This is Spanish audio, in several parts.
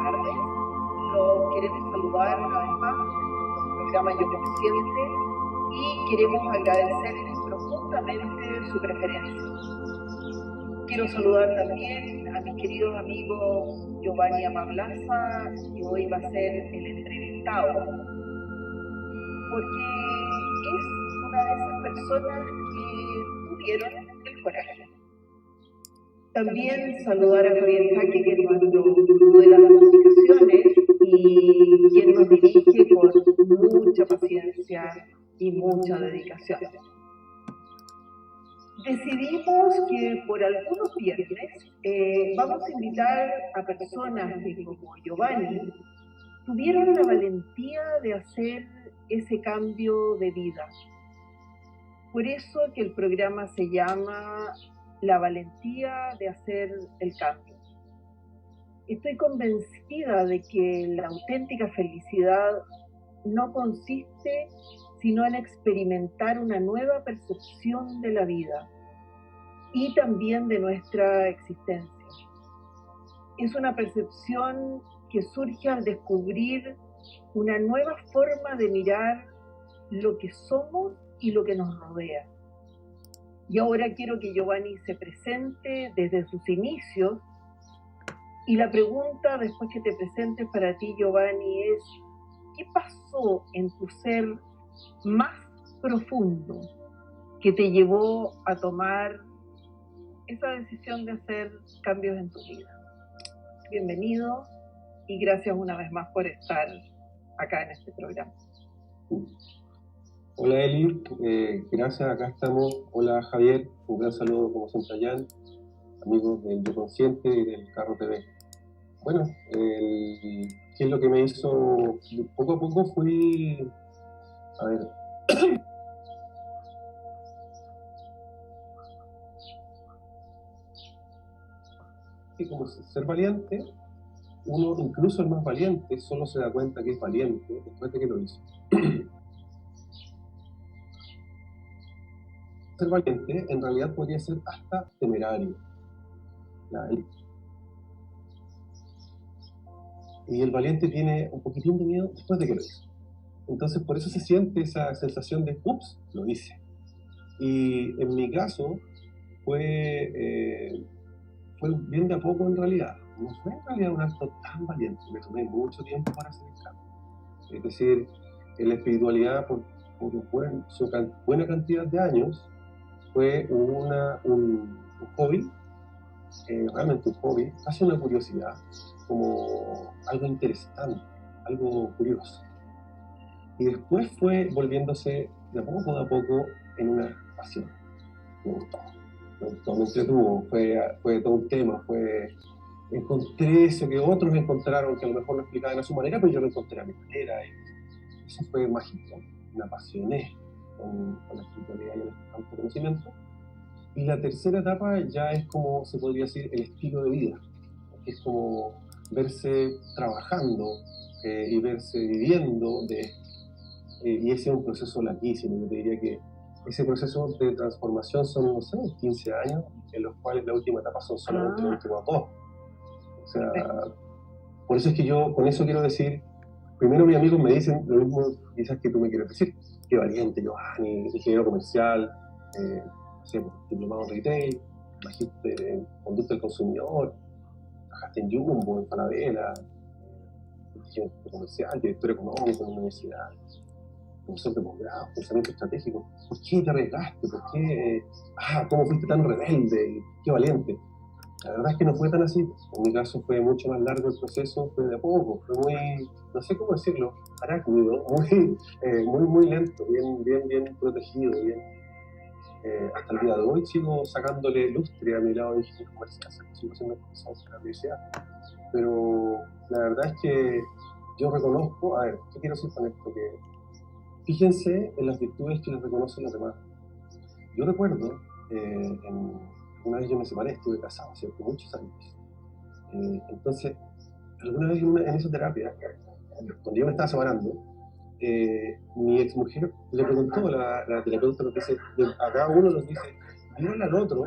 tardes. Los queremos saludar una vez más en el programa Yo Consciente y queremos agradecerles profundamente su preferencia. Quiero saludar también a mis queridos amigos Giovanni Amablaza, que hoy va a ser el entrevistado, porque es una de esas personas que tuvieron el coraje. También saludar a Javier Jaque, que es nuestro gurú de las comunicaciones y quien nos dirige con mucha paciencia y mucha dedicación. Decidimos que por algunos viernes vamos a invitar a personas que, como Giovanni, tuvieron la valentía de hacer ese cambio de vida. Por eso que el programa se llama La valentía de hacer el cambio. Estoy convencida de que la auténtica felicidad no consiste sino en experimentar una nueva percepción de la vida y también de nuestra existencia. Es una percepción que surge al descubrir una nueva forma de mirar lo que somos y lo que nos rodea. Y ahora quiero que Giovanni se presente desde sus inicios. Y la pregunta, después que te presentes para ti, Giovanni, es: ¿qué pasó en tu ser más profundo que te llevó a tomar esa decisión de hacer cambios en tu vida? Bienvenido y gracias una vez más por estar acá en este programa. Hola Eli, gracias, acá estamos. Hola Javier, un gran saludo como siempre allá, amigos del Yo Consciente y del Carro TV. Bueno, ¿qué es lo que me hizo? Poco a poco fui, a ver, y como ser valiente, uno, incluso el más valiente, solo se da cuenta que es valiente después de que lo hizo. Ser valiente en realidad podría ser hasta temerario. Y el valiente tiene un poquitín de miedo después de que lo hizo. Entonces por eso se siente esa sensación de ups, lo hice. Y en mi caso fue bien de a poco en realidad. No fue en realidad un acto tan valiente, me tomé mucho tiempo para hacer el cambio. Es decir, en la espiritualidad por su buena cantidad de años fue un hobby, realmente un hobby, casi una curiosidad, como algo interesante, algo curioso. Y después fue volviéndose de a poco en una pasión. Me gustó, me entretuvo, fue todo un tema, encontré eso que otros encontraron, que a lo mejor lo explicaban a su manera, pero yo lo encontré a mi manera, y eso fue mágico, me apasioné con la espiritualidad y el autoconocimiento. Y la tercera etapa ya es como se podría decir el estilo de vida, que es como verse trabajando y verse viviendo de esto. Y ese es un proceso larguísimo. Yo te diría que ese proceso de transformación son, no sé, 15 años, en los cuales la última etapa son solamente los últimos 2. O sea, por eso es que yo, con eso quiero decir, primero mis amigos me dicen lo mismo quizás que tú me quieres decir, qué valiente, Giovanni, ingeniero comercial, no sé, diplomado en retail, magíster en conducta del consumidor, trabajaste en Jumbo, en Falabella, ingeniero comercial, director económico en la universidad, profesor de posgrado, pensamiento estratégico. ¿Por qué te arriesgaste? ¿Por qué? ¿Cómo fuiste tan rebelde? ¿Qué valiente? La verdad es que no fue tan así. En mi caso fue mucho más largo el proceso, fue de a poco, fue muy, no sé cómo decirlo, arácnido, muy lento, bien protegido, hasta el día de hoy sigo sacándole lustre a mi lado de ingeniero comercial, sigo siendo profesor en la universidad. Pero la verdad es que yo reconozco, a ver, ¿qué quiero decir con esto? Que fíjense en las virtudes que les reconocen los demás. Yo recuerdo, una vez yo me separé, estuve casado, ¿cierto? Muchos años. Entonces, alguna vez en esa terapia, cuando yo me estaba separando, mi ex mujer le preguntó, la terapeuta nos dice, a cada uno nos dice, díganle al otro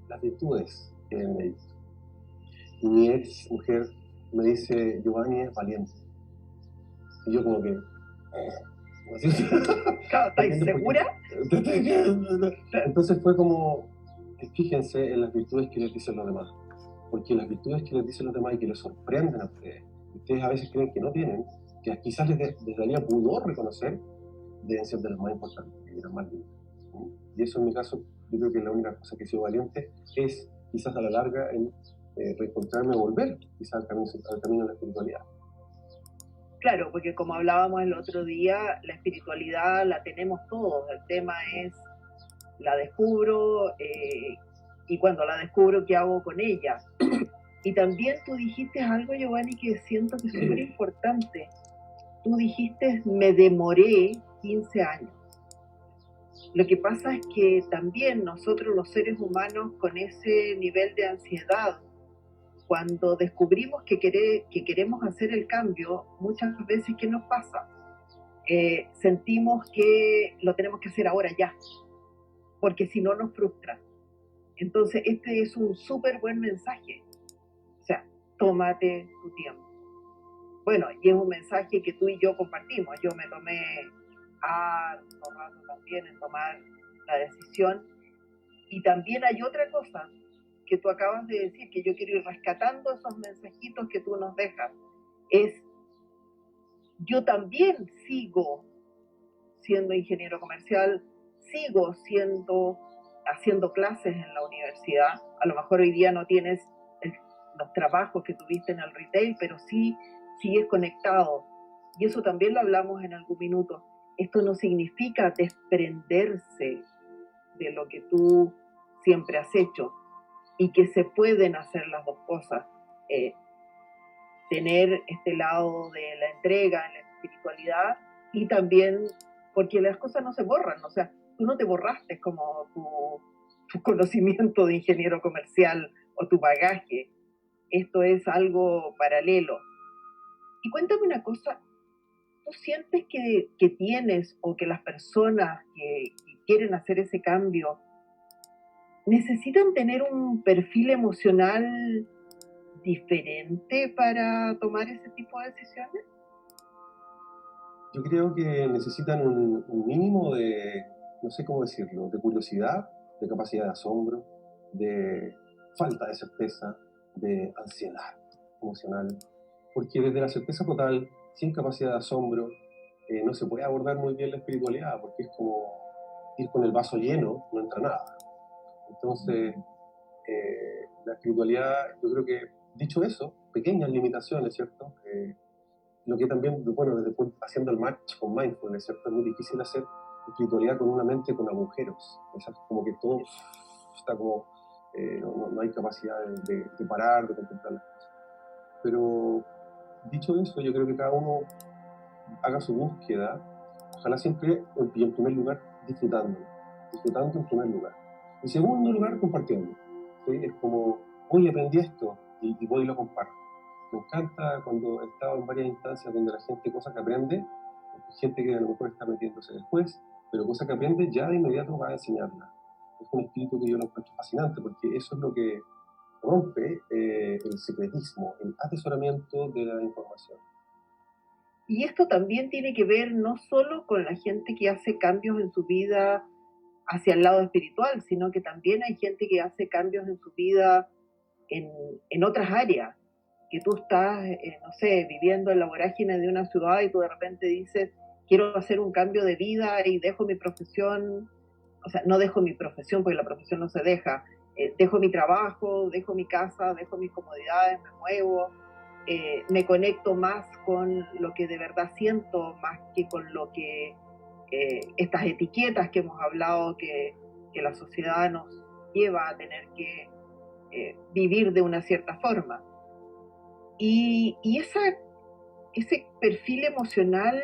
las virtudes que tienen ellos. Y mi ex mujer me dice, Giovanni es valiente. Y yo como que... ¿así? ¿Estáis segura? Entonces fue como, fíjense en las virtudes que les dicen los demás. Porque las virtudes que les dicen los demás y que les sorprenden a ustedes a veces creen que no tienen, que quizás les daría pudor reconocer, deben ser de las más importantes y de las más lindas. Y eso en mi caso, yo creo que la única cosa que he sido valiente es quizás a la larga en reencontrarme o volver quizás al camino de la espiritualidad. Claro, porque como hablábamos el otro día, la espiritualidad la tenemos todos. El tema es, la descubro y cuando la descubro, ¿qué hago con ella? Y también tú dijiste algo, Giovanni, que siento que es súper importante. Tú dijiste, me demoré 15 años. Lo que pasa es que también nosotros los seres humanos con ese nivel de ansiedad, cuando descubrimos que queremos hacer el cambio, muchas veces, ¿qué nos pasa? Sentimos que lo tenemos que hacer ahora ya, porque si no nos frustra. Entonces este es un súper buen mensaje. O sea, tómate tu tiempo. Bueno, y es un mensaje que tú y yo compartimos. Yo me tomé harto rato también en tomar la decisión. Y también hay otra cosa que tú acabas de decir, que yo quiero ir rescatando esos mensajitos que tú nos dejas. Es, yo también sigo siendo ingeniero comercial, sigo haciendo clases en la universidad. A lo mejor hoy día no tienes los trabajos que tuviste en el retail, pero sí sigues conectado. Y eso también lo hablamos en algún minuto. Esto no significa desprenderse de lo que tú siempre has hecho y que se pueden hacer las dos cosas. Tener este lado de la entrega en la espiritualidad y también porque las cosas no se borran. O sea, tú no te borraste como tu conocimiento de ingeniero comercial o tu bagaje. Esto es algo paralelo. Y cuéntame una cosa, ¿tú sientes que tienes o que las personas que quieren hacer ese cambio necesitan tener un perfil emocional diferente para tomar ese tipo de decisiones? Yo creo que necesitan un mínimo de, no sé cómo decirlo, de curiosidad, de capacidad de asombro, de falta de certeza, de ansiedad emocional. Porque desde la certeza total, sin capacidad de asombro, no se puede abordar muy bien la espiritualidad, porque es como ir con el vaso lleno, no entra nada. Entonces, la espiritualidad, yo creo que, dicho eso, pequeñas limitaciones, ¿cierto? Lo que también, bueno, haciendo el match con mindfulness, ¿cierto? Es muy difícil hacer espiritualidad con una mente con agujeros. Es como que todo está como, no hay capacidad de parar, de contemplar las cosas. Pero, dicho eso, yo creo que cada uno haga su búsqueda, ojalá siempre, y en primer lugar, disfrutando en primer lugar. En segundo lugar, compartiendo. ¿Sí? Es como, hoy aprendí esto y voy y lo comparto. Me encanta cuando he estado en varias instancias donde la gente, cosa que aprende, gente que a lo mejor está metiéndose después, pero cosa que aprende ya de inmediato va a enseñarla. Es un espíritu que yo lo encuentro fascinante porque eso es lo que rompe el secretismo, el atesoramiento de la información. Y esto también tiene que ver no solo con la gente que hace cambios en su vida hacia el lado espiritual, sino que también hay gente que hace cambios en su vida en otras áreas, que tú estás, no sé, viviendo en la vorágine de una ciudad y tú de repente dices, quiero hacer un cambio de vida y dejo mi profesión, o sea, no dejo mi profesión porque la profesión no se deja, dejo mi trabajo, dejo mi casa, dejo mis comodidades, me muevo, me conecto más con lo que de verdad siento, más que con lo que estas etiquetas que hemos hablado que la sociedad nos lleva a tener que vivir de una cierta forma. Y ese perfil emocional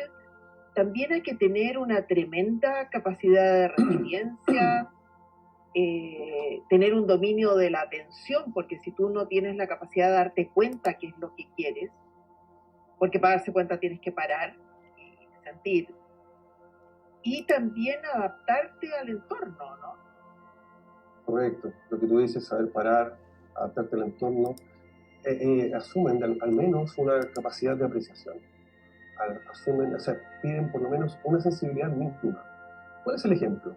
también hay que tener una tremenda capacidad de resiliencia, tener un dominio de la atención, porque si tú no tienes la capacidad de darte cuenta qué es lo que quieres, porque para darse cuenta tienes que parar y sentir, y también adaptarte al entorno, ¿no? Correcto, lo que tú dices, saber parar, adaptarte al entorno. asumen al menos una capacidad de apreciación. Asumen, o sea, piden por lo menos una sensibilidad mínima. ¿Cuál es el ejemplo?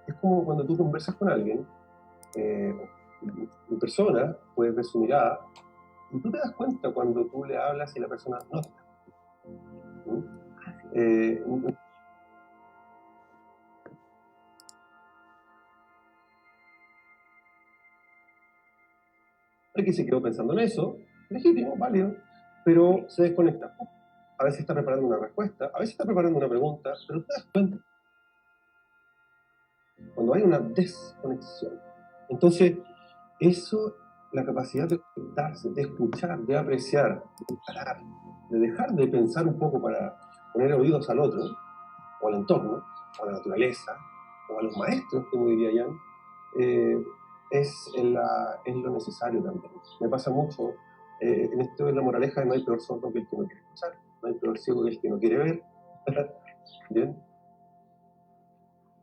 Es como cuando tú conversas con alguien, en persona, puedes ver su mirada, y tú te das cuenta cuando tú le hablas y la persona no te da. Que se quedó pensando en eso, legítimo, válido, pero se desconecta. A veces está preparando una respuesta, a veces está preparando una pregunta, pero te das cuenta cuando hay una desconexión. Entonces, eso, la capacidad de conectarse, de escuchar, de apreciar, de parar, de dejar de pensar un poco para poner oídos al otro, o al entorno, o a la naturaleza, o a los maestros, como diría Jan, es lo necesario también. Me pasa mucho, en esto de la moraleja de no hay peor sordo que el que no quiere escuchar, no hay peor ciego que el que no quiere ver. ¿Bien?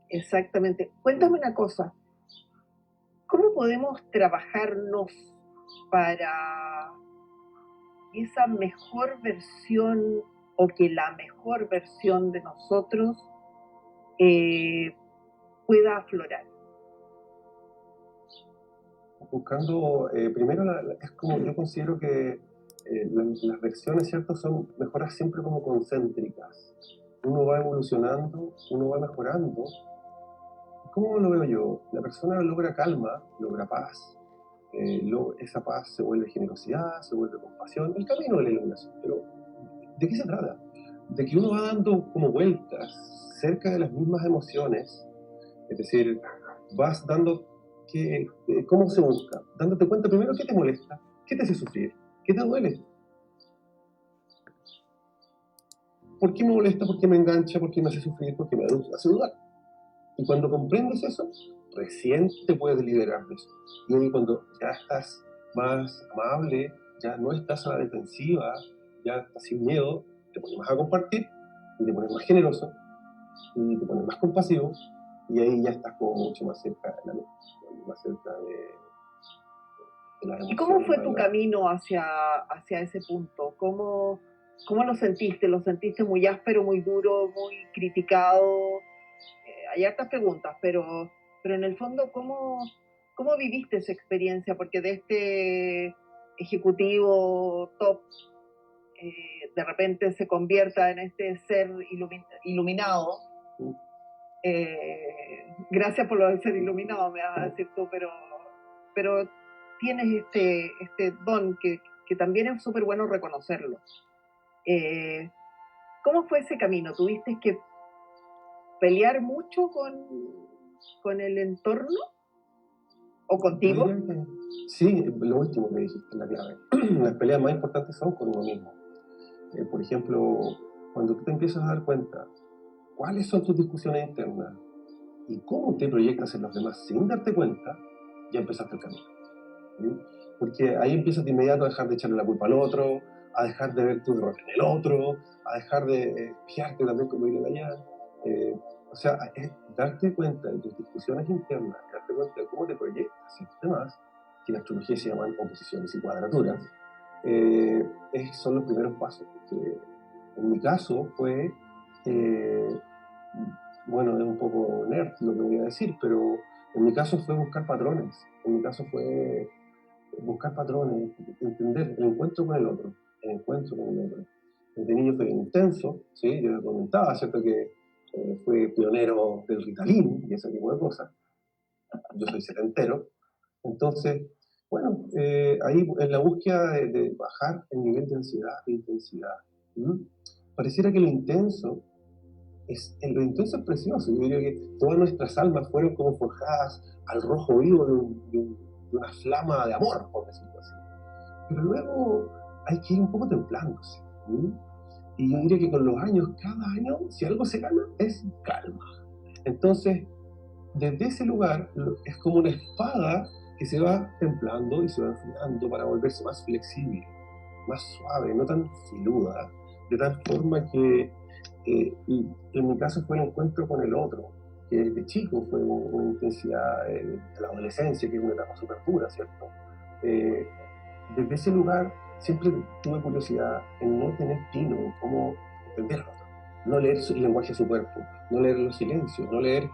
Exactamente. Cuéntame una cosa, ¿cómo podemos trabajarnos para esa mejor versión o que la mejor versión de nosotros pueda aflorar? Buscando, primero, es como yo considero que las versiones, ¿cierto?, son mejoras siempre como concéntricas. Uno va evolucionando, uno va mejorando. ¿Cómo lo veo yo? La persona logra calma, logra paz. Esa paz se vuelve generosidad, se vuelve compasión, el camino de la iluminación. Pero, ¿de qué se trata? De que uno va dando como vueltas cerca de las mismas emociones, es decir, vas dando ¿cómo se busca? Dándote cuenta primero qué te molesta, qué te hace sufrir, qué te duele. ¿Por qué me molesta? ¿Por qué me engancha? ¿Por qué me hace sufrir? ¿Por qué me hace dudar? Y cuando comprendes eso, recién te puedes liberar de eso. Y ahí cuando ya estás más amable, ya no estás a la defensiva, ya estás sin miedo, te pones más a compartir, y te pones más generoso, y te pones más compasivo, y ahí ya estás como mucho más cerca de la luz, más cerca de la emoción. ¿Y cómo fue tu camino hacia ese punto? ¿Cómo lo sentiste? ¿Lo sentiste muy áspero, muy duro, muy criticado? Hay hartas preguntas, pero en el fondo, ¿cómo viviste esa experiencia? Porque de este ejecutivo top, de repente se convierta en este ser iluminado. Gracias por lo de ser iluminado, me vas a decir tú, pero tienes este don que también es súper bueno reconocerlo. ¿Cómo fue ese camino? ¿Tuviste que pelear mucho con el entorno? ¿O contigo? Sí, lo último que dijiste es la clave. Las peleas más importantes son con uno mismo. Por ejemplo, cuando tú te empiezas a dar cuenta cuáles son tus discusiones internas y cómo te proyectas en los demás sin darte cuenta, ya empezaste el camino. ¿Sí? Porque ahí empiezas de inmediato a dejar de echarle la culpa al otro, a dejar de ver tu error en el otro, a dejar de fijarte también como diría allá. O sea, es darte cuenta de tus discusiones internas, darte cuenta de cómo te proyectas y demás, que en astrología se llaman oposiciones y cuadraturas, son los primeros pasos. Porque en mi caso fue, bueno, es un poco nerd lo que voy a decir, pero en mi caso fue buscar patrones. En mi caso fue buscar patrones, entender el encuentro con el otro, el encuentro con el otro. Desde niño fue intenso, ¿sí? Yo comentaba, ¿cierto?, que fue pionero del Ritalin y ese tipo de cosas. Yo soy setentero. Entonces, bueno, ahí en la búsqueda de bajar el nivel de ansiedad e intensidad. Pareciera que lo intenso es precioso. Yo diría que todas nuestras almas fueron como forjadas al rojo vivo de una flama de amor, por decirlo así. Pero luego hay que ir un poco templándose. Y yo diría que con los años, cada año, si algo se gana, es calma. Entonces, desde ese lugar, es como una espada que se va templando y se va enfriando para volverse más flexible, más suave, no tan filuda, de tal forma que en mi caso fue el encuentro con el otro, que desde chico fue una intensidad de la adolescencia, que es una etapa súper dura, ¿cierto? desde ese lugar siempre tuve curiosidad en no tener tino, en cómo entender al otro. No leer el lenguaje de su cuerpo, no leer los silencios, no leer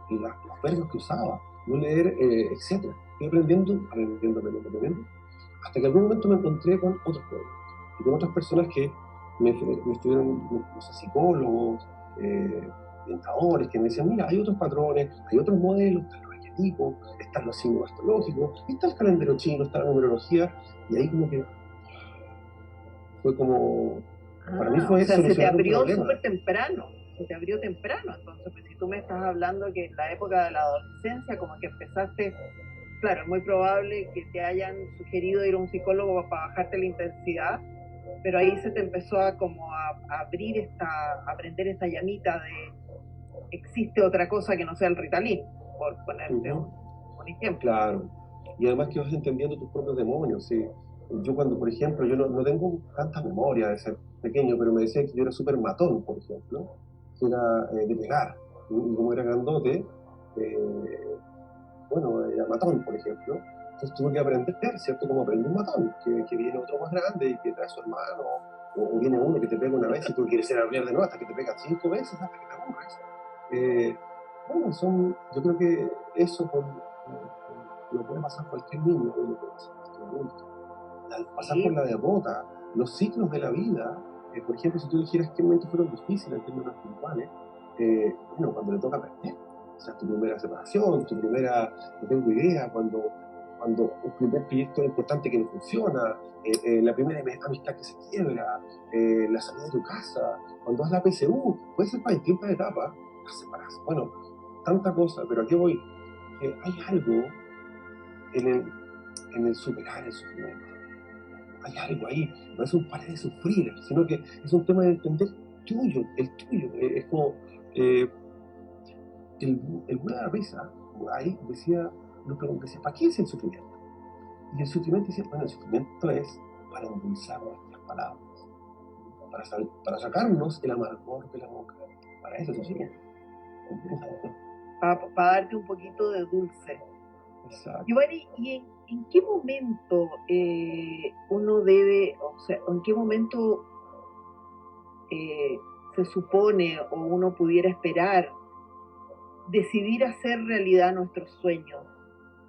los verbos que usaba, no leer, etc. Fui aprendiendo, hasta que en algún momento me encontré con otros pueblos y con otras personas que me estuvieron, no sé, psicólogos, orientadores, que me decían, mira, hay otros patrones, hay otros modelos, están los arquetipos, están los signos astrológicos, está el calendario chino, está la numerología, y ahí como que fue como, para mí O fue sea, se te solucionar un abrió problema. súper temprano, se te abrió temprano. Entonces, pues, si tú me estás hablando que en la época de la adolescencia, como que empezaste, claro, es muy probable que te hayan sugerido ir a un psicólogo para bajarte la intensidad, pero ahí se te empezó a como a abrir a prender esta llamita de existe otra cosa que no sea el Ritalin, por ponerte un ejemplo. Claro. Y además que vas entendiendo tus propios demonios. ¿Sí? Yo cuando, por ejemplo, yo no tengo tanta memoria de ser pequeño, pero me decían que yo era súper matón, por ejemplo, que era de pegar. Y como era grandote, bueno, era matón, por ejemplo. Entonces tuve que aprender, ¿cierto? Como aprende un matón, que viene otro más grande y que trae a su hermano, o viene uno que te pega una vez y tú quieres ser hablar de nuevo hasta que te pegan 5 veces, hasta que te aburres. Bueno, yo creo que eso lo puede pasar cualquier niño, lo puede pasar cualquier adulto. Al pasar por la derrota, los ciclos de la vida, por ejemplo, si tú dijeras qué momentos fueron difíciles en términos espirituales, bueno, cuando le toca perder, o sea, tu primera separación, tu primera, no tengo idea, cuando un primer proyecto importante que no funciona, la primera amistad que se quiebra, la salida de tu casa, cuando vas a la PSU, puede ser para distintas etapas, las separaciones, bueno, tanta cosa, pero aquí voy, hay algo en el superar el sufrimiento. Hay algo ahí, no es un parar de sufrir, sino que es un tema de entender el tuyo. Es como el Buda de la Risa, ahí decía, ¿para qué es el sufrimiento? Y el sufrimiento decía, bueno, el sufrimiento es para endulzar nuestras palabras, para sacarnos el amargor de la boca. Para eso es el sufrimiento. Para darte un poquito de dulce. Exacto. Giovanni, ¿y en qué momento uno debe, o sea, en qué momento se supone o uno pudiera esperar decidir hacer realidad nuestros sueños?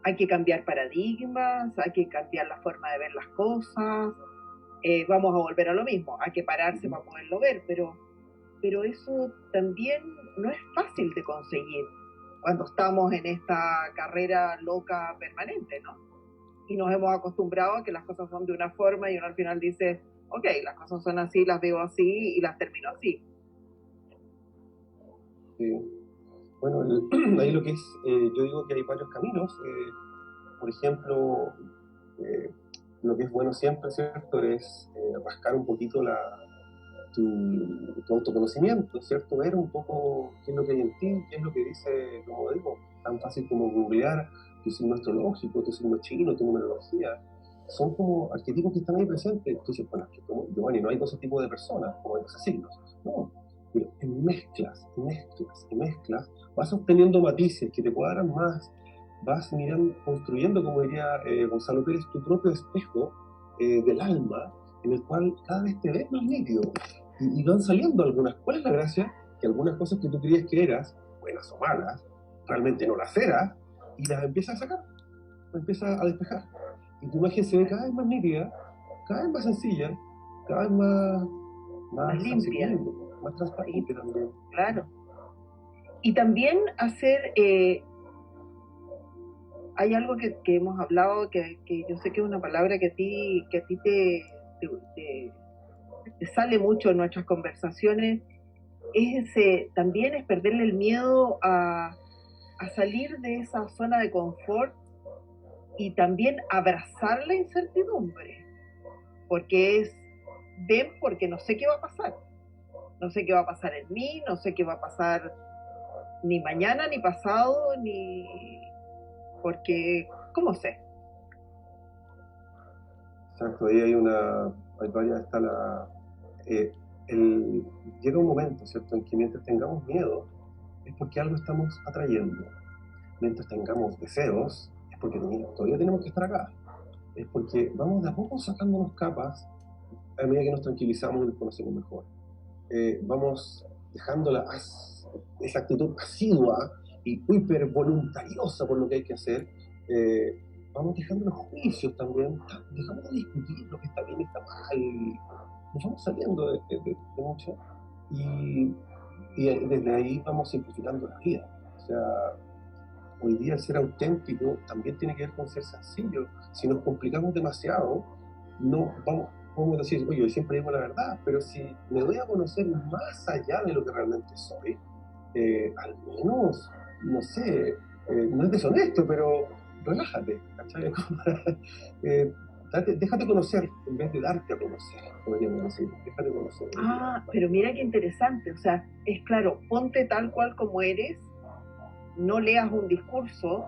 Hay que cambiar paradigmas, hay que cambiar la forma de ver las cosas, vamos a volver a lo mismo, hay que pararse para poderlo ver, pero eso también no es fácil de conseguir cuando estamos en esta carrera loca permanente, ¿no? Y nos hemos acostumbrado a que las cosas son de una forma y uno al final dice, ok, las cosas son así, las veo así y las termino así. Sí. Bueno, ahí lo que es, yo digo que hay varios caminos. Por ejemplo, lo que es bueno siempre, ¿cierto? Es rascar un poquito tu autoconocimiento, ¿cierto? Ver un poco qué es lo que hay en ti, qué es lo que dice, como digo, tan fácil como googlear tu signo astrológico, tu signo chino, tu numerología. Son como arquetipos que están ahí presentes. Tú dices, bueno, es que como Giovanni, no hay 12 tipos de personas, como hay 12 signos. No, pero en mezclas, vas obteniendo matices que te cuadran más, vas mirando, construyendo, como diría Gonzalo Pérez, tu propio espejo del alma, en el cual cada vez te ves más nítido y van saliendo algunas. ¿Cuál es la gracia? Que algunas cosas que tú creías que eras, buenas o malas, realmente no las eras, y las empiezas a sacar, las empiezas a despejar. Y tu imagen se ve cada vez más nítida, cada vez más sencilla, cada vez más limpia, más transparente también. Claro. Y también hacer, hay algo que hemos hablado, que yo sé que es una palabra que a ti te sale mucho en nuestras conversaciones, también es perderle el miedo a salir de esa zona de confort y también abrazar la incertidumbre, porque porque no sé qué va a pasar, no sé qué va a pasar en mí, no sé qué va a pasar ni mañana, ni pasado, porque, ¿cómo sé? Exacto, ahí hay varias, llega un momento, ¿cierto?, en que mientras tengamos miedo, es porque algo estamos atrayendo. Mientras tengamos deseos, es porque todavía tenemos que estar acá. es porque vamos de a poco sacándonos capas a medida que nos tranquilizamos y nos conocemos mejor. Vamos dejando esa actitud asidua y hiper voluntariosa por lo que hay que hacer. Vamos dejando los juicios también, dejamos de discutir lo que está bien y está mal. Nos vamos saliendo de mucho y, y desde ahí vamos simplificando la vida. O sea, hoy día el ser auténtico también tiene que ver con ser sencillo. Si nos complicamos demasiado, no vamos a decir, oye, yo siempre digo la verdad, pero si me doy a conocer más allá de lo que realmente soy, al menos, no sé, no es deshonesto, pero relájate, ¿cachai? eh, déjate conocer en vez de darte a conocer, podríamos decir, déjate conocer. Ah, pero mira qué interesante, o sea, es claro, ponte tal cual como eres, no leas un discurso,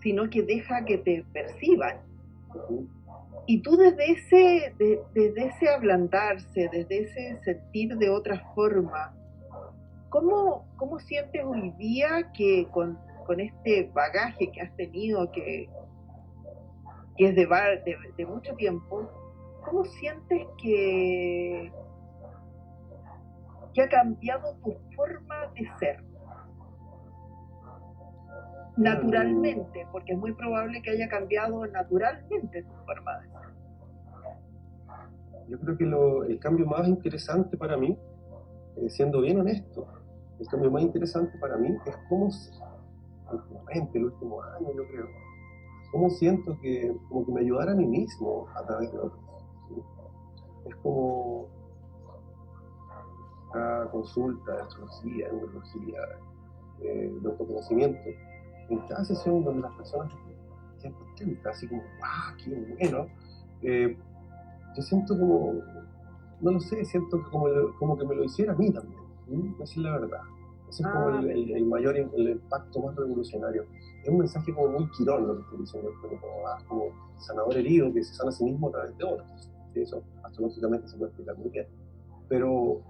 sino que deja que te perciban. Y tú desde ese ablandarse, desde ese sentir de otra forma, ¿cómo sientes hoy día que con este bagaje que has tenido, que es de mucho tiempo, cómo sientes que ha cambiado tu forma de ser? Naturalmente, porque es muy probable que haya cambiado naturalmente tu forma de ser. Yo creo que el cambio más interesante para mí, siendo bien honesto, el cambio más interesante para mí es cómo, últimamente, el último año yo creo, cómo siento que como que me ayudara a mí mismo a través de otros. ¿Sí? Es como cada consulta de astrología, numerología, de autoconocimiento, en cada sesión donde las personas se contentas, así como, ¡ah, qué bueno! Yo siento como, no lo sé, siento que como que me lo hiciera a mí también. Esa es la verdad. Ese es como el mayor, el impacto más revolucionario. Es un mensaje como muy Quirón lo que estoy diciendo, como sanador herido que se sana a sí mismo a través de otros. ¿Sí? Eso astrológicamente se puede explicar muy bien. Pero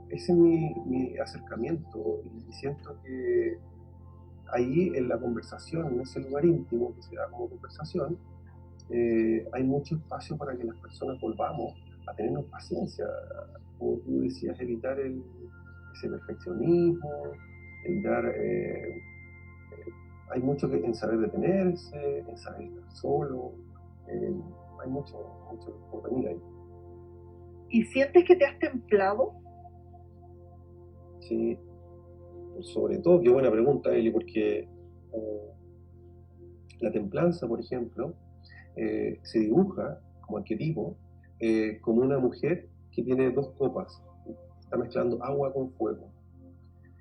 ese es mi acercamiento y siento que ahí en la conversación, en ese lugar íntimo que se da como conversación, hay mucho espacio para que las personas volvamos a tenernos paciencia, como tú decías, evitar ese perfeccionismo, evitar, hay mucho en saber detenerse, en saber estar solo, hay mucho por venir ahí. ¿Y sientes que te has templado? Sí, sobre todo, qué buena pregunta, Eli, porque la templanza, por ejemplo, se dibuja como arquetipo como una mujer que tiene dos copas, está mezclando agua con fuego.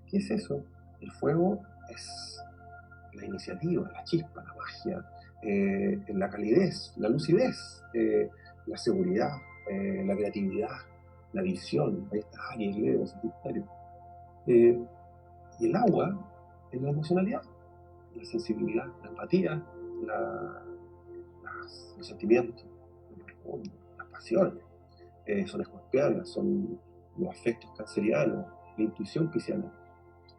¿Qué es eso? El fuego es la iniciativa, la chispa, la magia, la calidez, la lucidez, la seguridad, la creatividad, la visión. Ahí está Aries, Leo, Sagitario. Y el agua es la emocionalidad, la sensibilidad, la empatía, los sentimientos, las pasiones. Son escorpianas, son los afectos cancerianos, la intuición pisciana.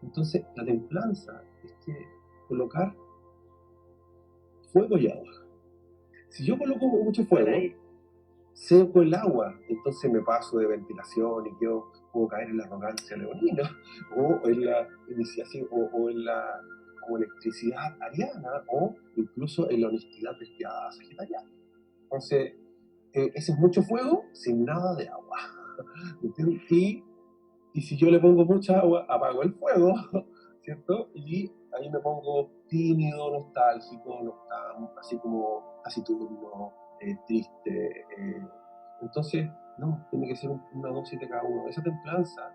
Entonces, la templanza es que colocar fuego y agua. Si yo coloco mucho fuego, seco el agua, entonces me paso de ventilación y yo puedo caer en la arrogancia leonina, o en la iniciación, o en la como electricidad ariana, o incluso en la honestidad despiadada sagitariana. Entonces, ese es mucho fuego sin nada de agua. Y si yo le pongo mucha agua, apago el fuego, ¿cierto? Y ahí me pongo tímido, nostálgico, así como taciturno, triste. Entonces, no, tiene que ser una dosis de cada uno. Esa templanza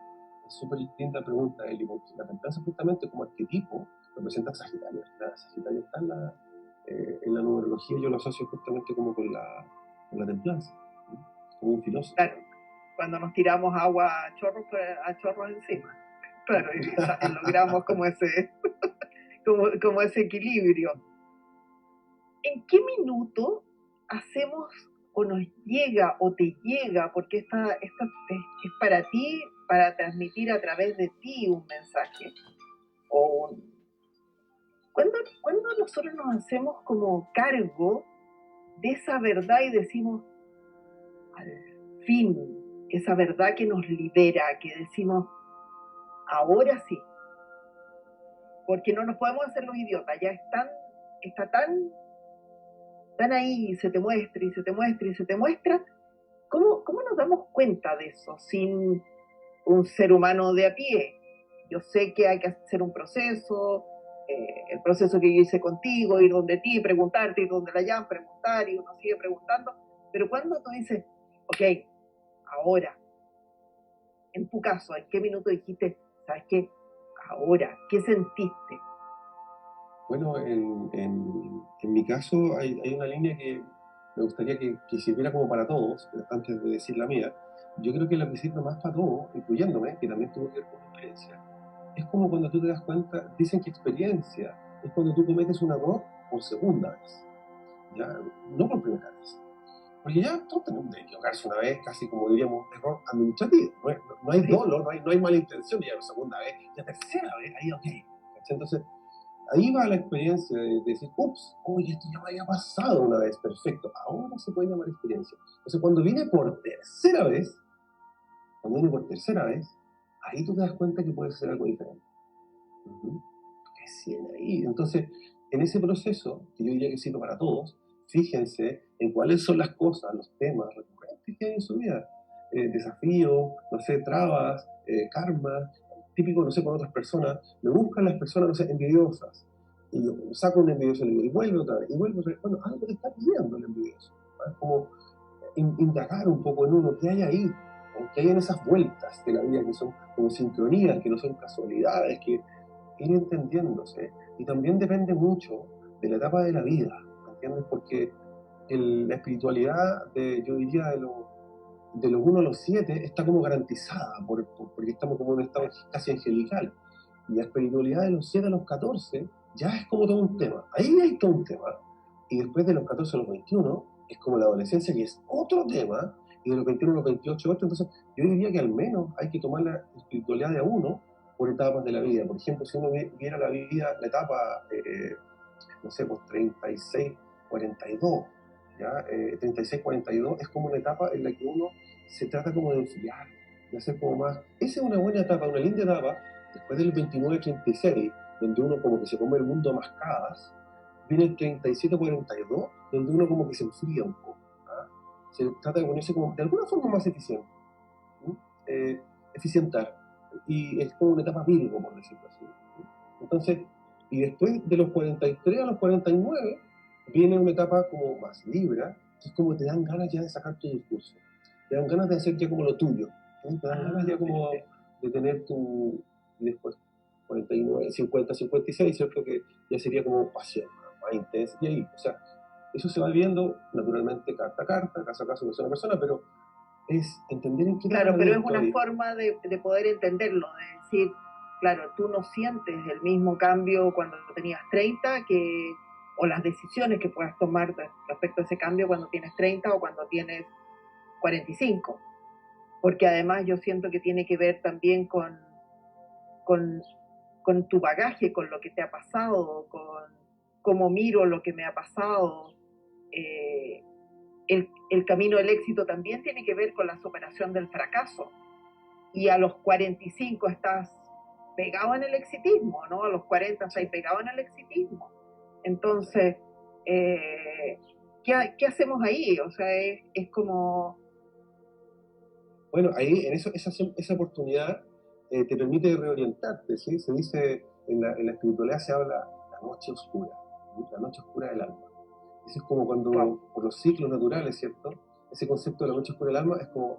es súper linda pregunta, Eli, porque la templanza justamente como arquetipo representa a Sagitario. Sagitario está en la numerología, yo lo asocio justamente como con la templanza, ¿sí? Como un filósofo. Claro, cuando nos tiramos agua a chorros encima. Claro, y logramos como ese equilibrio. ¿En qué minuto hacemos o nos llega o te llega, porque esta es para ti, para transmitir a través de ti un mensaje? ¿Cuándo nosotros nos hacemos como cargo de esa verdad y decimos, al fin, esa verdad que nos libera, que decimos, ahora sí, porque no nos podemos hacer los idiotas, ya está tan ahí, se te muestra y se te muestra y se te muestra. ¿Cómo nos damos cuenta de eso sin un ser humano de a pie? Yo sé que hay que hacer un proceso, el proceso que yo hice contigo, ir donde ti, preguntarte, ir donde la llaman, preguntar, y uno sigue preguntando, pero cuando tú dices, ok, ahora, en tu caso, ¿en qué minuto dijiste, sabes qué? Ahora, ¿qué sentiste? Bueno, en mi caso hay una línea que me gustaría que sirviera como para todos, antes de decir la mía. Yo creo que la que sirve más para todos, incluyéndome, que también tuvo que ver con mi experiencia, es como cuando tú te das cuenta, dicen que experiencia es cuando tú cometes un error por segunda vez, ya no por primera vez. Porque ya todos tenemos que equivocarse una vez, casi como diríamos, error administrativo. No hay Sí. dolo, no hay mala intención, ya la segunda vez, ya tercera vez, ahí ok. Entonces, ahí va la experiencia de decir, ups, oye, esto ya me había pasado una vez, perfecto, ahora se puede llamar experiencia. Entonces, cuando viene por tercera vez, ahí tú te das cuenta que puedes hacer algo diferente. Recién ahí. Entonces, en ese proceso, que yo diría que sirve para todos, fíjense en cuáles son las cosas, los temas recurrentes que hay en su vida. Desafíos, no sé, trabas, karma, típico, no sé, con otras personas. Me buscan las personas, no sé, envidiosas. Y yo saco un envidioso y vuelve otra vez, y vuelve otra vez. Bueno, algo te está pidiendo el envidioso. Es como indagar un poco en uno, qué hay ahí, qué hay en esas vueltas de la vida que son como sincronías, que no son casualidades, que ir entendiéndose. Y también depende mucho de la etapa de la vida, ¿me entiendes? Porque la espiritualidad, yo diría, de los 1 a los 7 está como garantizada, porque estamos como en un estado casi angelical. Y la espiritualidad de los 7 a los 14 ya es como todo un tema. Ahí hay todo un tema. Y después de los 14 a los 21 es como la adolescencia, que es otro tema. Y de los 21 a los 28 otro. Entonces, yo diría que al menos hay que tomar la espiritualidad de a uno por etapas de la vida. Por ejemplo, si uno viera la vida, la etapa, no sé, pues 36, 42, ¿ya? 36, 42 es como una etapa en la que uno se trata como de enfriar, de hacer como más. Esa es una buena etapa, una linda etapa, después del 29, 36, donde uno como que se come el mundo a mascadas, viene el 37, 42, donde uno como que se enfría un poco. ¿Ah? Se trata de ponerse como de alguna forma más eficiente, eficientar. Y es como una etapa virgo, por decirlo así. Entonces, y después de los 43 a los 49, viene una etapa como más libre, que es como te dan ganas ya de sacar tu discurso. Te dan ganas de hacer ya como lo tuyo. ¿No? Te dan ganas ya como de tener tu. Y después 49, 50, 56, ¿cierto? Que ya sería como pasión, más intensa. Y ahí, o sea, eso se va viendo naturalmente carta a carta, caso a caso de una persona, pero es entender en qué etapa Claro, la pero vida es una estoy. forma de poder entenderlo, de decir, claro, tú no sientes el mismo cambio cuando tenías 30 o las decisiones que puedas tomar respecto a ese cambio cuando tienes 30 o cuando tienes 45. Porque además yo siento que tiene que ver también con, con tu bagaje, con lo que te ha pasado, con cómo miro lo que me ha pasado. Eh, el camino del éxito también tiene que ver con la superación del fracaso. Y a los 45 estás pegado en el exitismo, ¿no? A los 40 estás pegado en el exitismo. Entonces, ¿qué hacemos ahí? O sea, es como... Bueno, ahí en esa oportunidad te permite reorientarte, ¿sí? Se dice, en la espiritualidad se habla la noche oscura, ¿sí? La noche oscura del alma. Eso es como cuando, Wow. por los ciclos naturales, ¿cierto? Ese concepto de la noche oscura del alma es como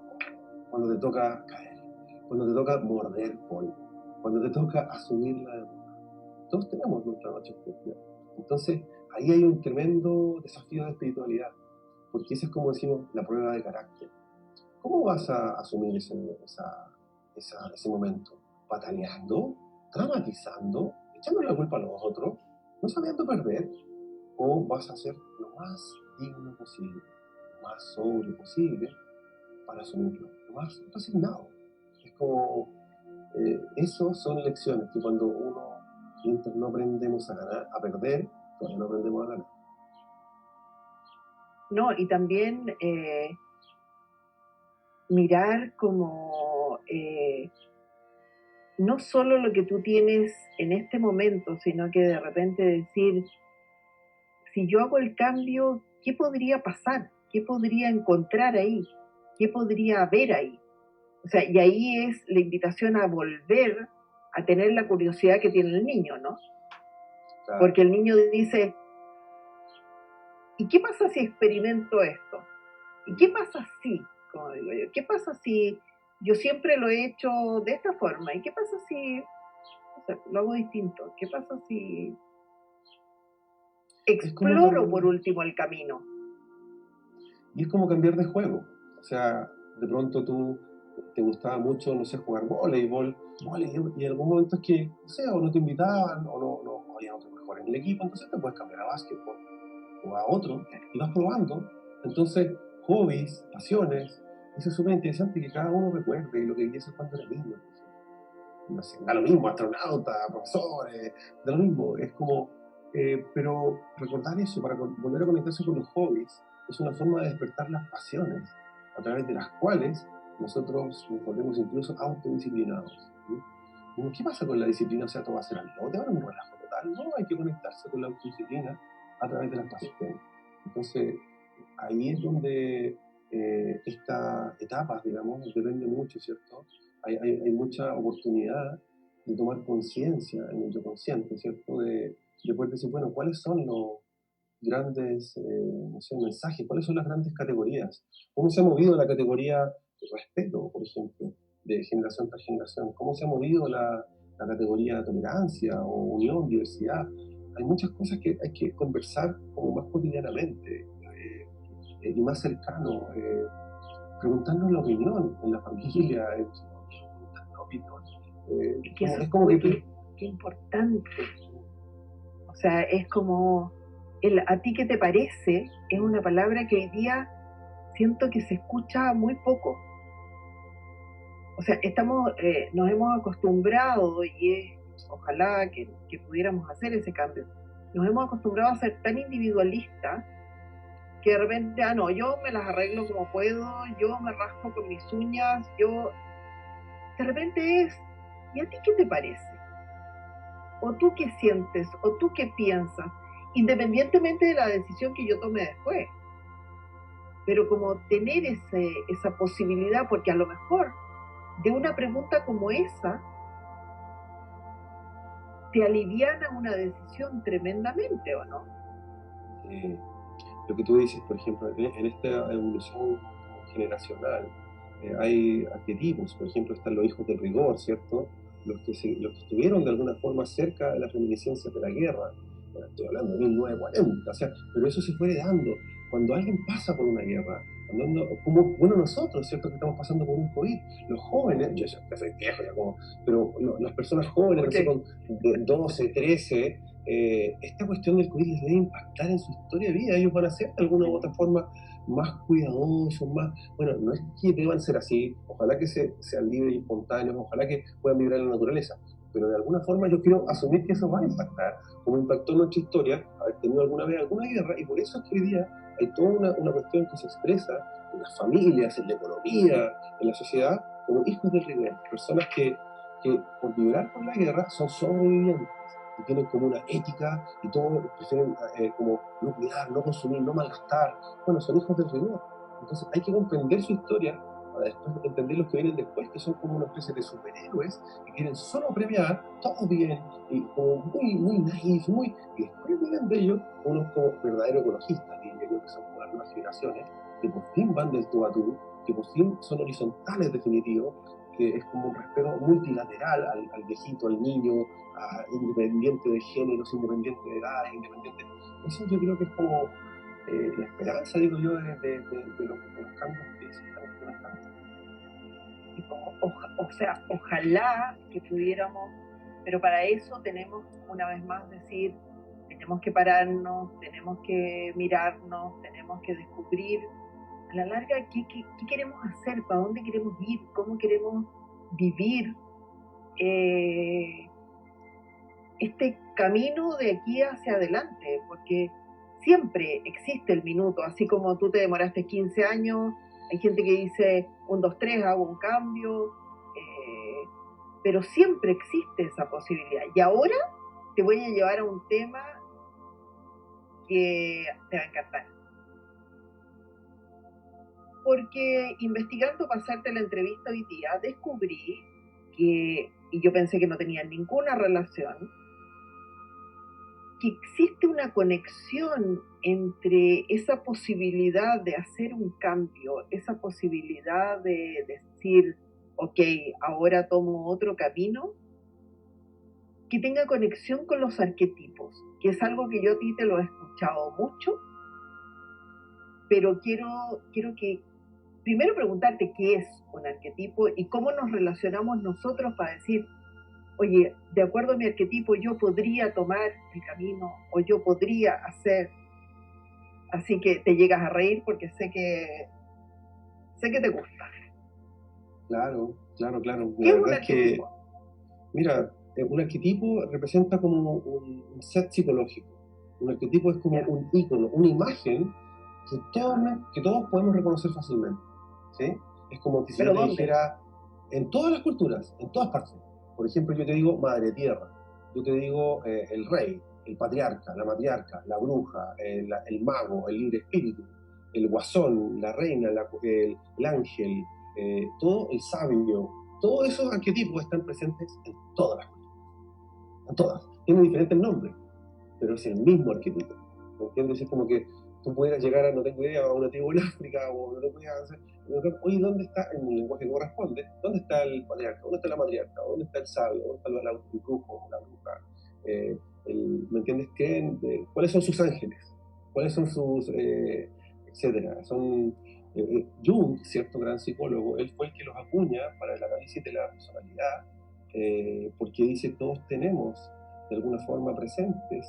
cuando te toca caer, cuando te toca morder polvo, cuando te toca asumir la derrota. Todos tenemos nuestra noche oscura. Entonces, ahí hay un tremendo desafío de espiritualidad, porque esa es como decimos la prueba de carácter. ¿Cómo vas a asumir ese momento? ¿Pataleando? ¿Dramatizando? ¿Echándole la culpa a los otros? ¿No sabiendo perder? ¿O vas a ser lo más digno posible, lo más sobrio posible para asumirlo, lo más resignado? Es como, eso son lecciones que cuando mientras no aprendemos a ganar, a perder, todavía no aprendemos a ganar. No, y también mirar como no solo lo que tú tienes en este momento, sino que de repente decir, si yo hago el cambio, ¿qué podría pasar? ¿Qué podría encontrar ahí? ¿Qué podría haber ahí? O sea, y ahí es la invitación a volver a tener la curiosidad que tiene el niño, ¿no? Claro. Porque el niño dice, ¿y qué pasa si experimento esto? ¿Y qué pasa si, como digo yo, qué pasa si yo siempre lo he hecho de esta forma? ¿Y qué pasa si, o sea, lo hago distinto? ¿Qué pasa si Es como exploro por último el camino? Y es como cambiar de juego. O sea, de pronto tú te gustaba mucho, no sé, jugar voleibol, y en algún momento es que, no sé, o no te invitaban, o no había otro mejor en el equipo, entonces te puedes cambiar a básquetbol o a otro, y vas probando. Entonces, hobbies, pasiones, eso es súper interesante que cada uno recuerde lo que hizo cuando era niño. No sé, da lo mismo, astronauta, profesores, da lo mismo, es como, pero recordar eso para volver a conectarse con los hobbies es una forma de despertar las pasiones a través de las cuales nosotros nos volvemos incluso autodisciplinados. ¿Sí? ¿Qué pasa con la disciplina? O sea, todo va a ser al lote, ahora un relajo total. No, hay que conectarse con la autodisciplina a través de las pasiones. Entonces, ahí es donde esta etapa, digamos, depende mucho, ¿cierto? Hay mucha oportunidad de tomar conciencia en el yo consciente, ¿cierto? De poder decir, bueno, ¿cuáles son los grandes, no sé, mensajes? ¿Cuáles son las grandes categorías? ¿Cómo se ha movido la categoría de respeto, por ejemplo, de generación tras generación? ¿Cómo se ha movido la categoría de tolerancia o unión, diversidad? Hay muchas cosas que hay que conversar como más cotidianamente y más cercano, preguntarnos la opinión en la familia, preguntarnos la opinión. Que eso Es como que... qué importante. O sea, es como, ¿a ti qué te parece? Es una palabra que hoy día siento que se escucha muy poco. O sea, nos hemos acostumbrado y ojalá que pudiéramos hacer ese cambio. Nos hemos acostumbrado a ser tan individualistas que de repente, no, yo me las arreglo como puedo, yo me rasco con mis uñas, de repente ¿y a ti qué te parece? ¿O tú qué sientes? ¿O tú qué piensas? Independientemente de la decisión que yo tome después. Pero como tener esa posibilidad, porque a lo mejor de una pregunta como esa te aliviana una decisión tremendamente, ¿o no? Lo que tú dices, por ejemplo, en esta evolución generacional, hay arquetipos, por ejemplo, están los hijos del rigor, ¿cierto? Los que estuvieron de alguna forma cerca de las reminiscencias de la guerra, bueno, estoy hablando de 1940, o sea, pero eso se fue dando. Cuando alguien pasa por una guerra, como, bueno, nosotros, ¿cierto? Que estamos pasando por un COVID, los jóvenes, yo ya soy viejo, ya como, pero las personas jóvenes, okay, no sé, con 12, 13, esta cuestión del COVID les debe impactar en su historia de vida. Ellos van a ser de alguna u otra forma más cuidadosos, más... Bueno, no es que deban ser así, ojalá que sean libres y espontáneos, ojalá que puedan vivir en la naturaleza, pero de alguna forma yo quiero asumir que eso va a impactar, como impactó en nuestra historia, haber tenido alguna vez alguna guerra, y por eso es que hoy día hay toda una cuestión que se expresa en las familias, en la economía, en la sociedad, como hijos del rigor, personas que por vibrar con la guerra son sobrevivientes y tienen como una ética y todo, prefieren como no cuidar, no consumir, no malgastar. Bueno, son hijos del rigor. Entonces hay que comprender su historia para después entender los que vienen después, que son como una especie de superhéroes que quieren solo premiar, todo bien, y como muy, muy naif, muy... Y después vienen de ellos unos como verdaderos ecologistas, diría yo, que son como las nuevas generaciones, que por fin van del tú a tú, que por fin son horizontales definitivos, que es como un respeto multilateral al viejito, al niño, independiente de géneros, independiente de edades, independiente... Eso yo creo que es como la esperanza, digo yo, de los cambios que se están implementando. O sea, ojalá que pudiéramos, pero para eso tenemos, una vez más, decir, tenemos que pararnos, tenemos que mirarnos, tenemos que descubrir a la larga qué queremos hacer, para dónde queremos ir, cómo queremos vivir este camino de aquí hacia adelante, porque siempre existe el minuto, así como tú te demoraste 15 años, hay gente que dice 1, 2, 3, hago un cambio, pero siempre existe esa posibilidad. Y ahora te voy a llevar a un tema que te va a encantar. Porque investigando para hacerte la entrevista hoy día, descubrí que, y yo pensé que no tenían ninguna relación, que existe una conexión entre esa posibilidad de hacer un cambio, esa posibilidad de decir, ok, ahora tomo otro camino, que tenga conexión con los arquetipos, que es algo que yo a ti te lo he escuchado mucho, pero quiero que primero preguntarte qué es un arquetipo y cómo nos relacionamos nosotros para decir, oye, de acuerdo a mi arquetipo yo podría tomar el camino o yo podría hacer. Así que te llegas a reír porque sé que te gusta. Claro, claro, claro. ¿Qué La es un verdad es que, arquetipo? mira, un arquetipo representa como un set psicológico. Un arquetipo es como Ya. un ícono, una imagen que todos podemos reconocer fácilmente. ¿Sí? Es como que si yo ¿Pero te dónde? dijera, en todas las culturas, en todas partes. Por ejemplo, yo te digo madre tierra, yo te digo el rey, el patriarca, la matriarca, la bruja, el mago, el libre espíritu, el guasón, la reina, el ángel, todo el sabio. Todos esos arquetipos están presentes en todas las culturas. En todas. Tienen diferentes nombres, pero es el mismo arquetipo. ¿Me entiendes? Es como que tú pudieras llegar a, no tengo idea, a una tribu en África, o no tengo idea, oye, ¿dónde está, en el lenguaje que corresponde, dónde está el patriarca, dónde está la matriarca, dónde está el sabio, dónde está el brujo, la bruja? ¿Me entiendes? ¿Cuáles son sus ángeles? ¿Cuáles son sus, etcétera? Jung, cierto gran psicólogo, él fue el que los acuña para el análisis de la personalidad, porque dice todos tenemos de alguna forma presentes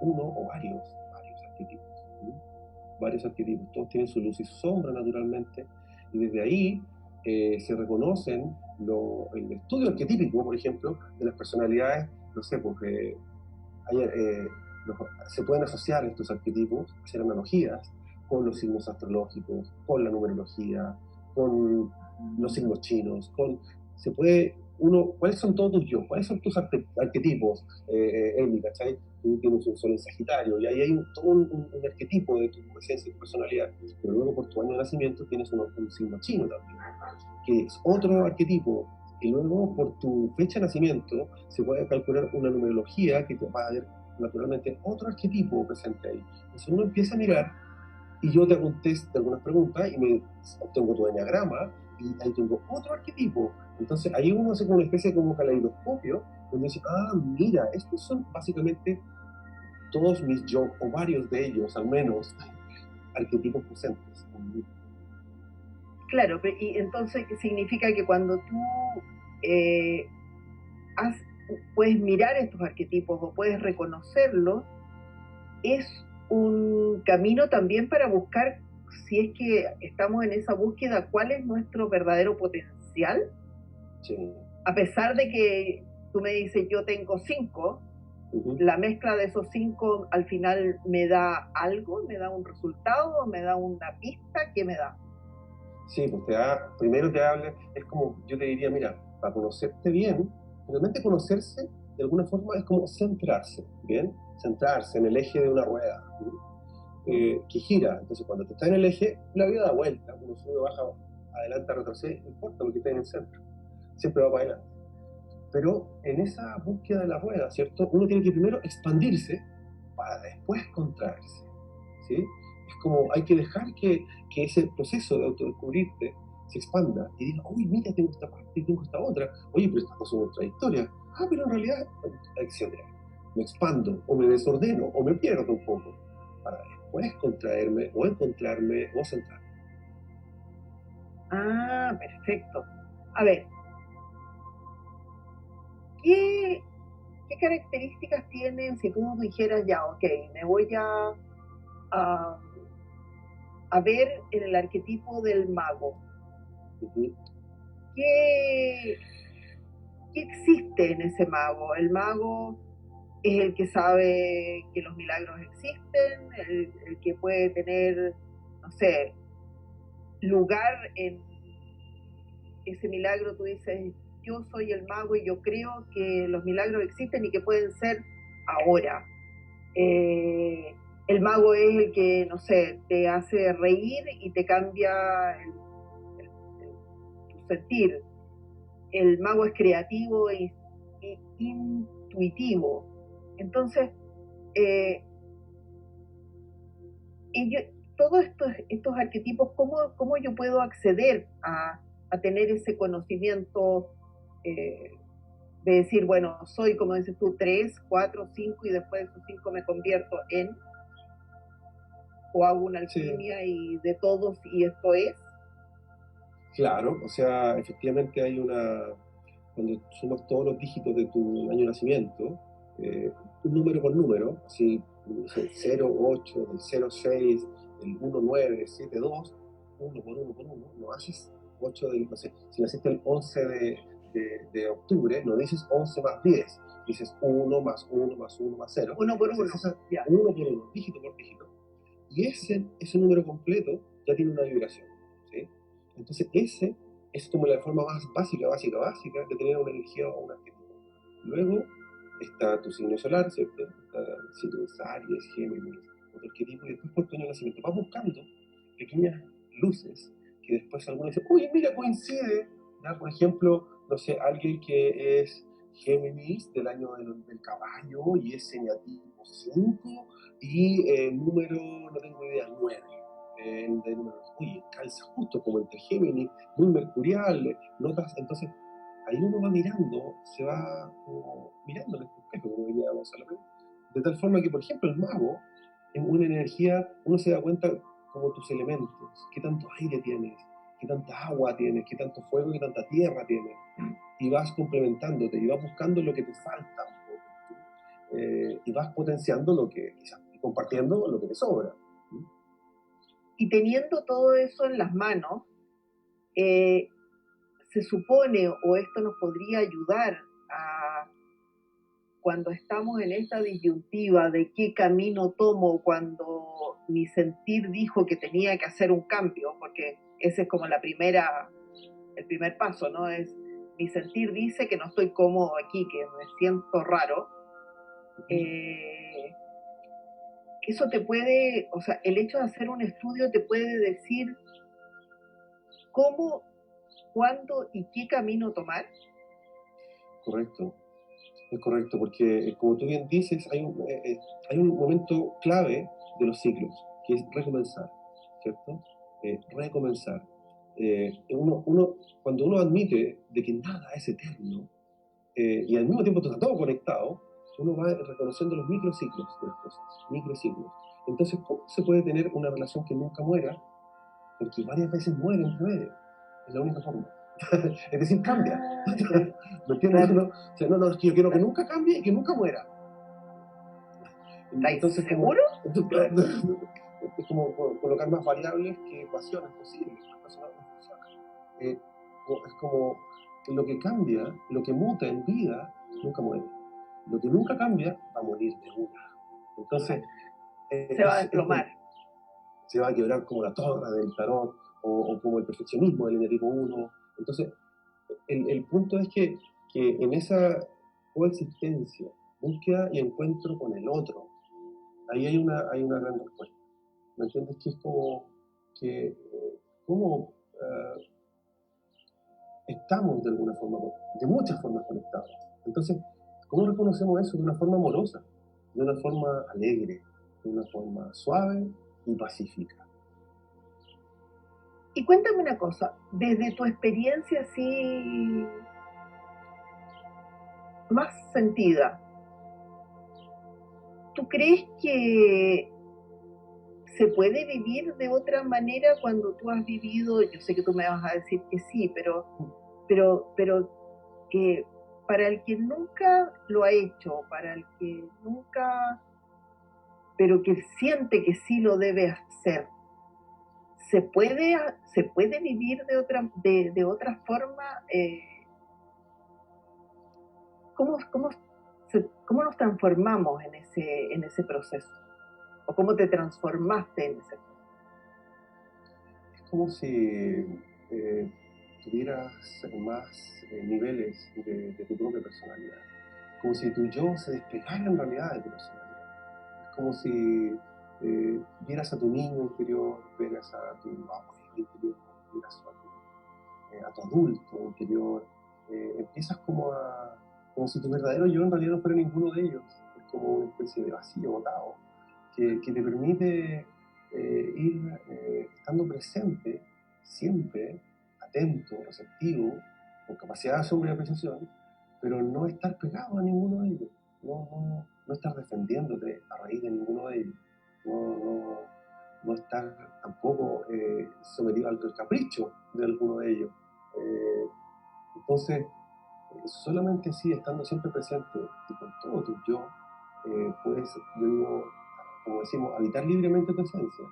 uno o varios arquetipos. ¿sí? Varios arquetipos, todos tienen su luz y su sombra naturalmente, y desde ahí se reconocen el estudio arquetípico, por ejemplo, de las personalidades, no sé, porque se pueden asociar estos arquetipos, hacer analogías con los signos astrológicos, con la numerología, con los signos chinos, se puede ¿cuáles son todos tus yo? ¿Cuáles son tus arquetipos, Emi, ¿cachai? Tú tienes un sol en Sagitario, y ahí hay todo un arquetipo de tu esencia y tu personalidad, pero luego por tu año de nacimiento tienes un signo chino también, que es otro arquetipo, y luego por tu fecha de nacimiento se puede calcular una numerología que te va a dar naturalmente otro arquetipo presente ahí. Entonces uno empieza a mirar, y yo te hago un test de algunas preguntas y me obtengo tu enneagrama, y ahí tengo otro arquetipo. Entonces ahí uno hace como una especie de como caleidoscopio, donde dice, mira, estos son básicamente todos mis yo, o varios de ellos al menos, arquetipos presentes. Claro, y entonces significa que cuando tú eh, has, puedes mirar estos arquetipos o puedes reconocerlos, es un camino también para buscar, si es que estamos en esa búsqueda, cuál es nuestro verdadero potencial. Sí. A pesar de que tú me dices, yo tengo 5, la mezcla de esos 5 al final me da algo, me da un resultado, me da una pista, ¿qué me da? Sí, pues primero te habla, es como, yo te diría, mira, para conocerte bien, realmente conocerse de alguna forma es como centrarse, ¿bien? Centrarse en el eje de una rueda, que gira. Entonces, cuando te está en el eje, la vida da vuelta, uno sube, baja, adelante, retrocede, no importa porque está en el centro, siempre va para adelante. Pero en esa búsqueda de la rueda, ¿cierto? Uno tiene que primero expandirse para después contraerse, ¿sí? Es como hay que dejar que ese proceso de autodescubrirte se expanda y diga, uy, mira, tengo esta parte y tengo esta otra, oye, pero estas dos son contradictorias, pero en realidad, etcétera. Me expando, o me desordeno, o me pierdo un poco, para después contraerme, o encontrarme, o centrarme. Perfecto. A ver, ¿qué características tienen si tú dijeras ya, ok, me voy a, a ver en el arquetipo del mago? Uh-huh. ¿Qué existe en ese mago? El mago es el que sabe que los milagros existen, el que puede tener, no sé, lugar en ese milagro. Tú dices, yo soy el mago y yo creo que los milagros existen y que pueden ser ahora. El mago es el que, no sé, te hace reír y te cambia tu sentir. El mago es creativo e intuitivo. Entonces, eh, ellos, todos estos arquetipos, ¿cómo yo puedo acceder a tener ese conocimiento eh, de decir, bueno, soy, como dices tú, 3, 4, 5 y después de esos 5 me convierto en, o hago una Sí, alquimia y de todos y esto es? claro, o sea, efectivamente hay una, cuando sumas todos los dígitos de tu año de nacimiento, un número por número, así, 0, 8, del 0, 6, del 1, 9, 7, 2, uno por uno, no haces 8 del, no sé, si naciste el 11 de octubre, no dices 11 más 10, dices 1 más 1 más 1 más 0, Uno por haces uno, esa, ya. uno por uno, dígito por dígito, y ese número completo ya tiene una vibración, ¿sí? Entonces ese es como la forma más básica de tener una energía o un arquetipo. Luego está tu signo solar, ¿cierto? Está si tú eres Aries, Géminis, otro arquetipo, y después por tu año de nacimiento vas buscando pequeñas luces que después algunos dicen, uy, mira, coincide, ¿ya? Por ejemplo, no sé, alguien que es Géminis del año del caballo y es señativo 5 y número, no tengo idea, 9 de número, oye, calza justo como entre Géminis, muy mercurial, notas, entonces ahí uno va mirando, se va como mirando en este espejo, como diría Gonzalo Pérez, de tal forma que, por ejemplo, el mago, en una energía, uno se da cuenta como tus elementos, qué tanto aire tienes, qué tanta agua tienes, qué tanto fuego, qué tanta tierra tienes, y vas complementándote, y vas buscando lo que te falta un poco, y vas potenciando lo que, quizás, y compartiendo lo que te sobra. Y teniendo todo eso en las manos, eh, se supone, o esto nos podría ayudar a cuando estamos en esta disyuntiva de qué camino tomo cuando mi sentir dijo que tenía que hacer un cambio, porque ese es como el primer paso, ¿no? Es mi sentir dice que no estoy cómodo aquí, que me siento raro. Eh, Eso te puede, o sea, el hecho de hacer un estudio te puede decir cómo, cuándo y qué camino tomar. Correcto, es correcto, porque como tú bien dices, hay un momento clave de los ciclos, que es recomenzar, ¿cierto? Recomenzar. Cuando uno admite de que nada es eterno, y al mismo tiempo está todo conectado, uno va reconociendo los microciclos de las cosas, microciclos. Entonces, ¿cómo se puede tener una relación que nunca muera? Porque varias veces muere entre medio. Es la única forma. Es decir, cambia. ¿Me entiendes? Claro. No, o sea, no, es que yo quiero que nunca cambie y que nunca muera. ¿Estáis Entonces, como, seguros? Claro. es como colocar más variables que ecuaciones posibles. Eso no funciona. Es como que lo que cambia, lo que muta en vida, nunca muere. Lo que nunca cambia va a morir de una. Entonces, Se va a desplomar. se va a quebrar como la torre del tarot o como el perfeccionismo del tipo 1. Entonces, el punto es que en esa coexistencia, búsqueda y encuentro con el otro, ahí hay una gran respuesta. ¿Me entiendes? Que es como que cómo estamos de alguna forma, de muchas formas conectados. Entonces, ¿cómo reconocemos eso de una forma amorosa, de una forma alegre, de una forma suave y pacífica? Y cuéntame una cosa, desde tu experiencia así más sentida, ¿tú crees que se puede vivir de otra manera cuando tú has vivido? Yo sé que tú me vas a decir que sí, pero que para el que nunca lo ha hecho, para el que nunca, pero que siente que sí lo debe hacer, se puede vivir de otra forma. ¿Cómo, cómo, ¿Cómo nos transformamos en ese proceso? ¿O cómo te transformaste en ese proceso? Es como si tuvieras más niveles de tu propia personalidad. Como si tu yo se despegara en realidad de tu personalidad. Es como si vieras a tu niño interior, vieras a tu abuelo interior, vieras a tu adulto interior. Empiezas como si tu verdadero yo en realidad no fuera ninguno de ellos. Es como una especie de vacío botado que te permite ir estando presente siempre, atento, receptivo, con capacidad de asombro y apreciación, pero no estar pegado a ninguno de ellos, no estar defendiéndote a raíz de ninguno de ellos, no estar tampoco sometido al capricho de alguno de ellos. Entonces, solamente así, estando siempre presente y con todo tu yo, puedes, yo digo, como decimos, habitar libremente tu esencia,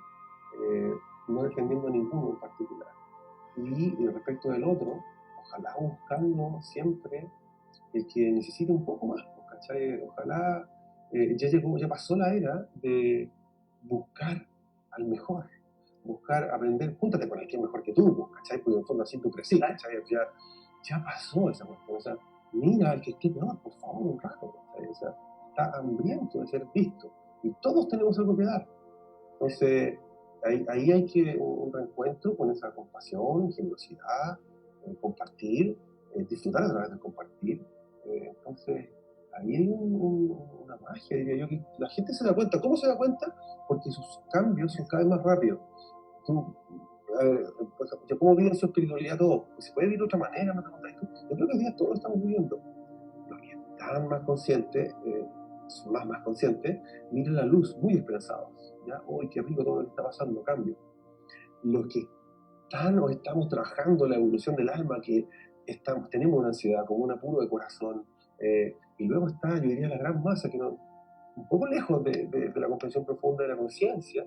no defendiendo a ninguno en particular. Y respecto del otro, ojalá buscando siempre el que necesite un poco más, ¿cachai? Ojalá ya pasó la era de buscar al mejor, buscar aprender, júntate con el que es mejor que tú, ¿cachai? Porque en el fondo así tú crecí, ¿cachai? Ya pasó esa cuestión, o sea, mira al que esté peor, por favor, un rato, ¿cachai? O sea, está hambriento de ser visto, y todos tenemos algo que dar. Entonces, ahí hay que un reencuentro con esa compasión, generosidad, compartir, disfrutar a través de compartir. Entonces, ahí hay una magia, diría yo, que la gente se da cuenta. ¿Cómo se da cuenta? Porque sus cambios son cada vez más rápidos. Tú, ya cómo viven su espiritualidad todos, se puede vivir de otra manera, me preguntas tú. Yo creo que hoy día todos lo estamos viviendo. Los que están más conscientes, son más conscientes, miran la luz muy esperanzados. ¿Ya? ¡Uy, qué rico todo lo que está pasando! Cambio. Los que están o estamos trabajando la evolución del alma, que tenemos una ansiedad como un apuro de corazón, y luego está, yo diría, la gran masa que no, un poco lejos de la comprensión profunda de la conciencia,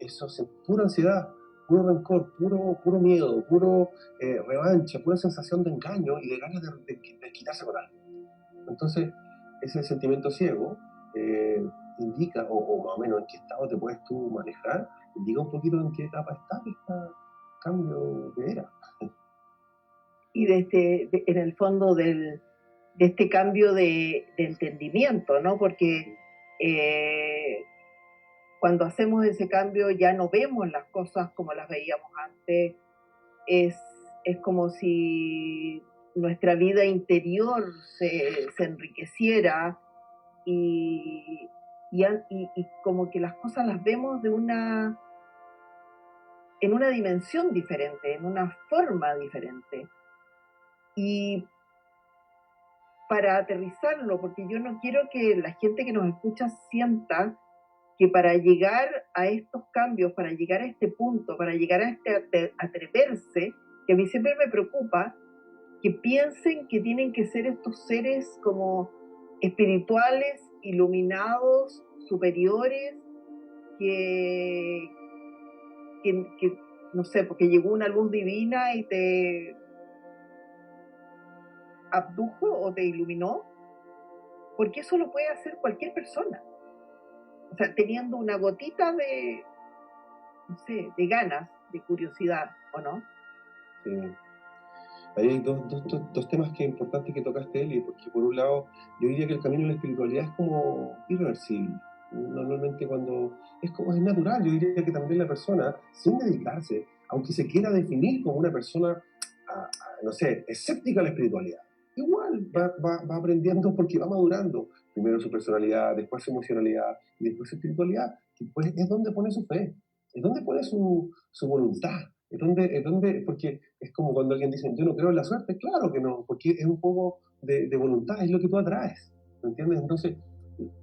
eso es pura ansiedad, puro rencor, puro miedo, puro revancha, pura sensación de engaño y de ganas de quitarse con algo. Entonces, ese sentimiento ciego indica, o más o menos en qué estado te puedes tú manejar, indica un poquito en qué etapa está este cambio de era. Y en el fondo de este cambio de entendimiento, ¿no? Porque cuando hacemos ese cambio ya no vemos las cosas como las veíamos antes, es como si nuestra vida interior se enriqueciera y, y como que las cosas las vemos en una dimensión diferente, en una forma diferente. Y para aterrizarlo, porque yo no quiero que la gente que nos escucha sienta que para llegar a estos cambios, para llegar a este punto, para llegar a este atreverse, que a mí siempre me preocupa, que piensen que tienen que ser estos seres como espirituales, iluminados, superiores, que no sé, porque llegó una luz divina y te abdujo o te iluminó, porque eso lo puede hacer cualquier persona. O sea, teniendo una gotita de, no sé, de ganas, de curiosidad, ¿o no? Sí. Ahí hay dos temas que es importante que tocaste, Eli, porque por un lado, yo diría que el camino de la espiritualidad es como irreversible. Normalmente cuando es natural, yo diría que también la persona, sin dedicarse, aunque se quiera definir como una persona, no sé, escéptica a la espiritualidad, igual va aprendiendo porque va madurando. Primero su personalidad, después su emocionalidad y después su espiritualidad, que pues es donde pone su fe, es donde pone su voluntad. Porque es como cuando alguien dice, yo no creo en la suerte, claro que no, porque es un poco de voluntad, es lo que tú atraes, ¿me entiendes? Entonces,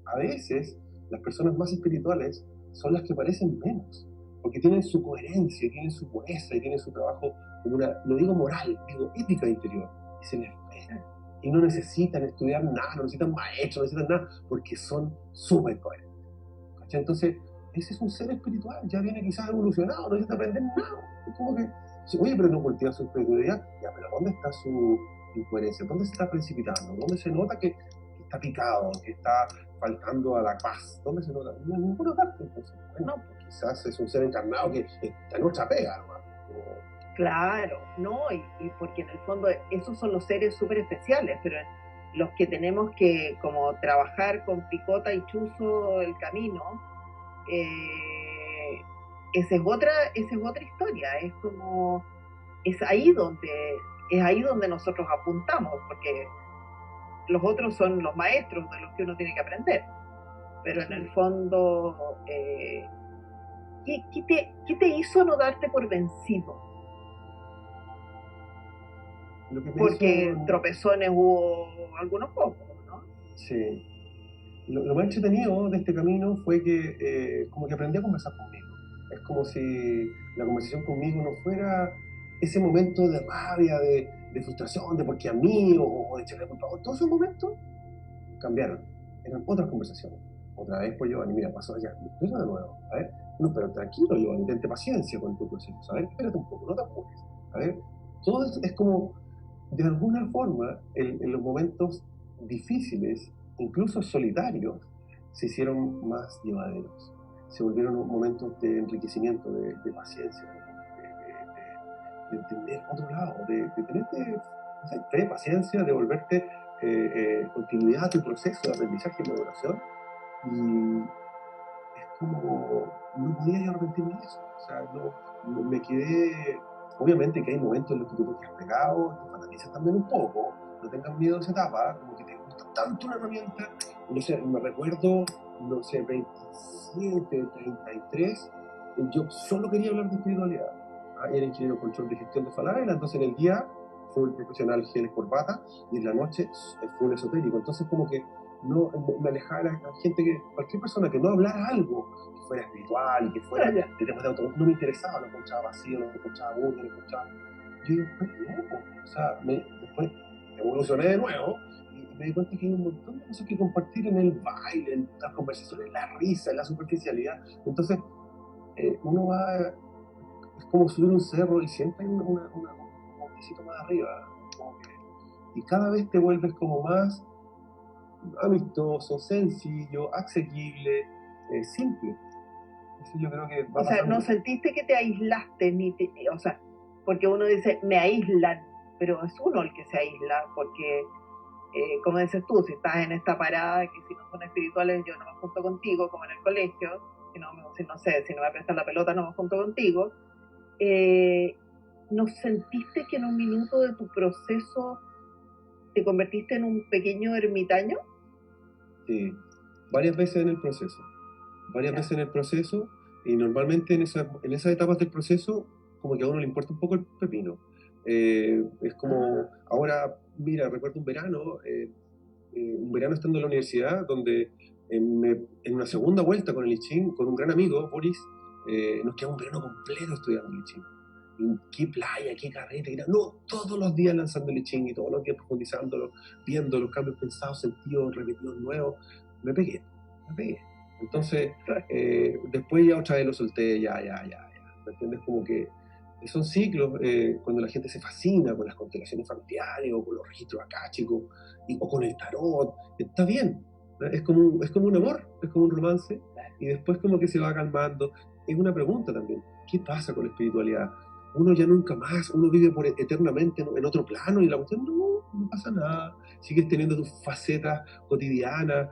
a veces las personas más espirituales son las que parecen menos, porque tienen su coherencia, tienen su pureza y tienen su trabajo, lo digo moral, digo ética interior, y se les ve. Y no necesitan estudiar nada, no necesitan maestros, no necesitan nada, porque son súper coherentes. ¿Cachai? Entonces, ese es un ser espiritual, ya viene quizás evolucionado, no necesita aprender nada. Es como que, oye, pero no cultiva su espiritualidad, ya, pero ¿dónde está su incoherencia? ¿Dónde se está precipitando? ¿Dónde se nota que está picado, que está faltando a la paz. ¿Dónde se nota? No en ninguna parte. Entonces, bueno, pues quizás es un ser encarnado que está en otra pega, nomás. Claro, no, y porque en el fondo esos son los seres súper especiales, pero los que tenemos que como trabajar con picota y chuzo el camino, eh, esa es otra historia, es como, es ahí donde nosotros apuntamos, porque los otros son los maestros de los que uno tiene que aprender, pero en el fondo, qué te hizo no darte por vencido? Lo que me Porque hizo, tropezones hubo algunos pocos, ¿no? sí, lo más entretenido de este camino fue que como que aprendí a conversar conmigo. Es como si la conversación conmigo no fuera ese momento de rabia, de frustración, de por qué a mí, o de echarle culpa. Todos esos momentos cambiaron. Eran otras conversaciones. Otra vez, pues Giovanni, mira, pasó allá. Espera de nuevo. A ver, no, pero tranquilo, Giovanni, tente paciencia con tu proceso. A ver, espérate un poco, no te apures. A ver, todo es como, de alguna forma, en los momentos difíciles, incluso solitarios, se hicieron más llevaderos. Se volvieron momentos de enriquecimiento, de paciencia, de entender otro lado, de tenerte no sé, fe, paciencia, de volverte continuidad a tu proceso de aprendizaje y maduración. Y es como, no podía yo arrepentirme de eso. O sea, me quedé. Obviamente que hay momentos en los que tú te has pegado, te fanatizas también un poco, no tengas miedo de esa etapa, como que te gusta tanto una herramienta. No sé, me recuerdo, no sé, 27, 33, yo solo quería hablar de espiritualidad. Era ingeniero de control de gestión de Falabella, entonces en el día full profesional, genes, corbata, y en la noche full esotérico. Entonces como que no me alejaba de la gente, que cualquier persona que no hablara algo que fuera espiritual y que fuera de temas de auto, no me interesaba, lo encontraba vacío, lo encontraba aburrido, lo encontraba. Yo digo, pues loco, o sea, después evolucioné de nuevo y me di cuenta que hay un montón de cosas que compartir en el baile, en las conversaciones, en la risa, en la superficialidad. Entonces uno va, es como subir un cerro y siempre hay un montecito más arriba, como que, y cada vez te vuelves como más amistoso, sencillo, asequible, simple. Eso yo creo que va O sea, no pasando. sentiste que te aislaste, o sea, porque uno dice, me aíslan, pero es uno el que se aísla, porque, como dices tú, si estás en esta parada, que si no son espirituales, yo no me junto contigo, como en el colegio, si no sé, si no me prestan la pelota, no me junto contigo. Eh, ¿No sentiste que en un minuto de tu proceso te convertiste en un pequeño ermitaño? Sí, varias veces en el proceso. Varias Ya. veces en el proceso, y normalmente en esas etapas del proceso, como que a uno le importa un poco el pepino. Es como, ahora, mira, recuerdo un verano estando en la universidad, donde en una segunda vuelta con el Lichín, con un gran amigo, Boris, nos quedamos un verano completo estudiando el Lichín. Qué playa, qué carrete, no, todos los días lanzando el Lichín y todos los días profundizándolo, viendo los cambios pensados, sentidos, repetidos, nuevos. Me pegué, me pegué. Entonces, después ya otra vez lo solté, ya. ¿Me entiendes? Como que son ciclos, cuando la gente se fascina con las constelaciones familiares o con los registros akáshicos o con el tarot, está bien. Es como un amor, es como un romance, y después como que se va calmando. Es una pregunta también, ¿qué pasa con la espiritualidad? Uno ya nunca más, uno vive por eternamente en otro plano, y la cuestión no pasa nada, sigues teniendo tus facetas cotidianas.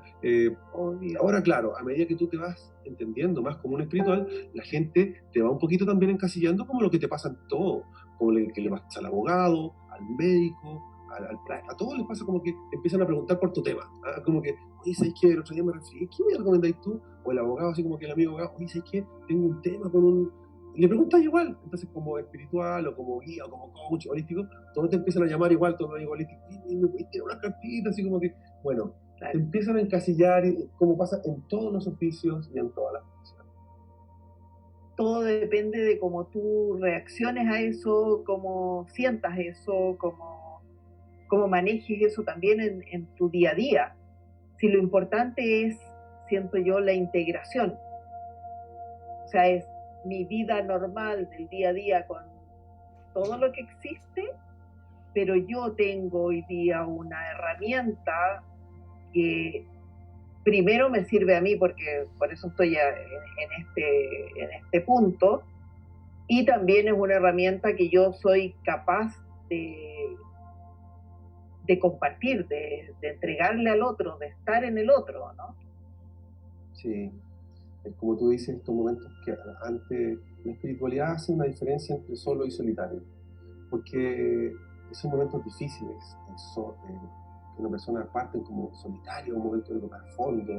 Ahora, claro, a medida que tú te vas entendiendo más como un espiritual, la gente te va un poquito también encasillando como lo que te pasa en todo, como que le pasa al abogado, al médico, a todos les pasa, como que empiezan a preguntar por tu tema. Como que, oye, ¿sabes qué? El otro día me referí, ¿qué me recomendáis tú? O el abogado, así como que el amigo abogado, oye, ¿sabes qué? Tengo un tema con un... Y le preguntas igual. Entonces, como espiritual o como guía o como coach holístico, todos te empiezan a llamar igual, todos los holísticos, y me puedes tirar unas cartitas, así como que, bueno, te empiezan a encasillar, como pasa en todos los oficios y en todas las profesiones. Todo depende de cómo tú reacciones a eso, cómo sientas eso, cómo manejes eso también en tu día a día. Si lo importante es, siento yo, la integración, o sea, es mi vida normal del día a día con todo lo que existe, pero yo tengo hoy día una herramienta que primero me sirve a mí, porque por eso estoy en este punto, y también es una herramienta que yo soy capaz de compartir, de entregarle al otro, de estar en el otro, ¿no? Sí, es como tú dices, estos momentos que antes la espiritualidad hace una diferencia entre solo y solitario, porque esos momentos difíciles, que una persona parte como solitario, un momento de tocar fondo,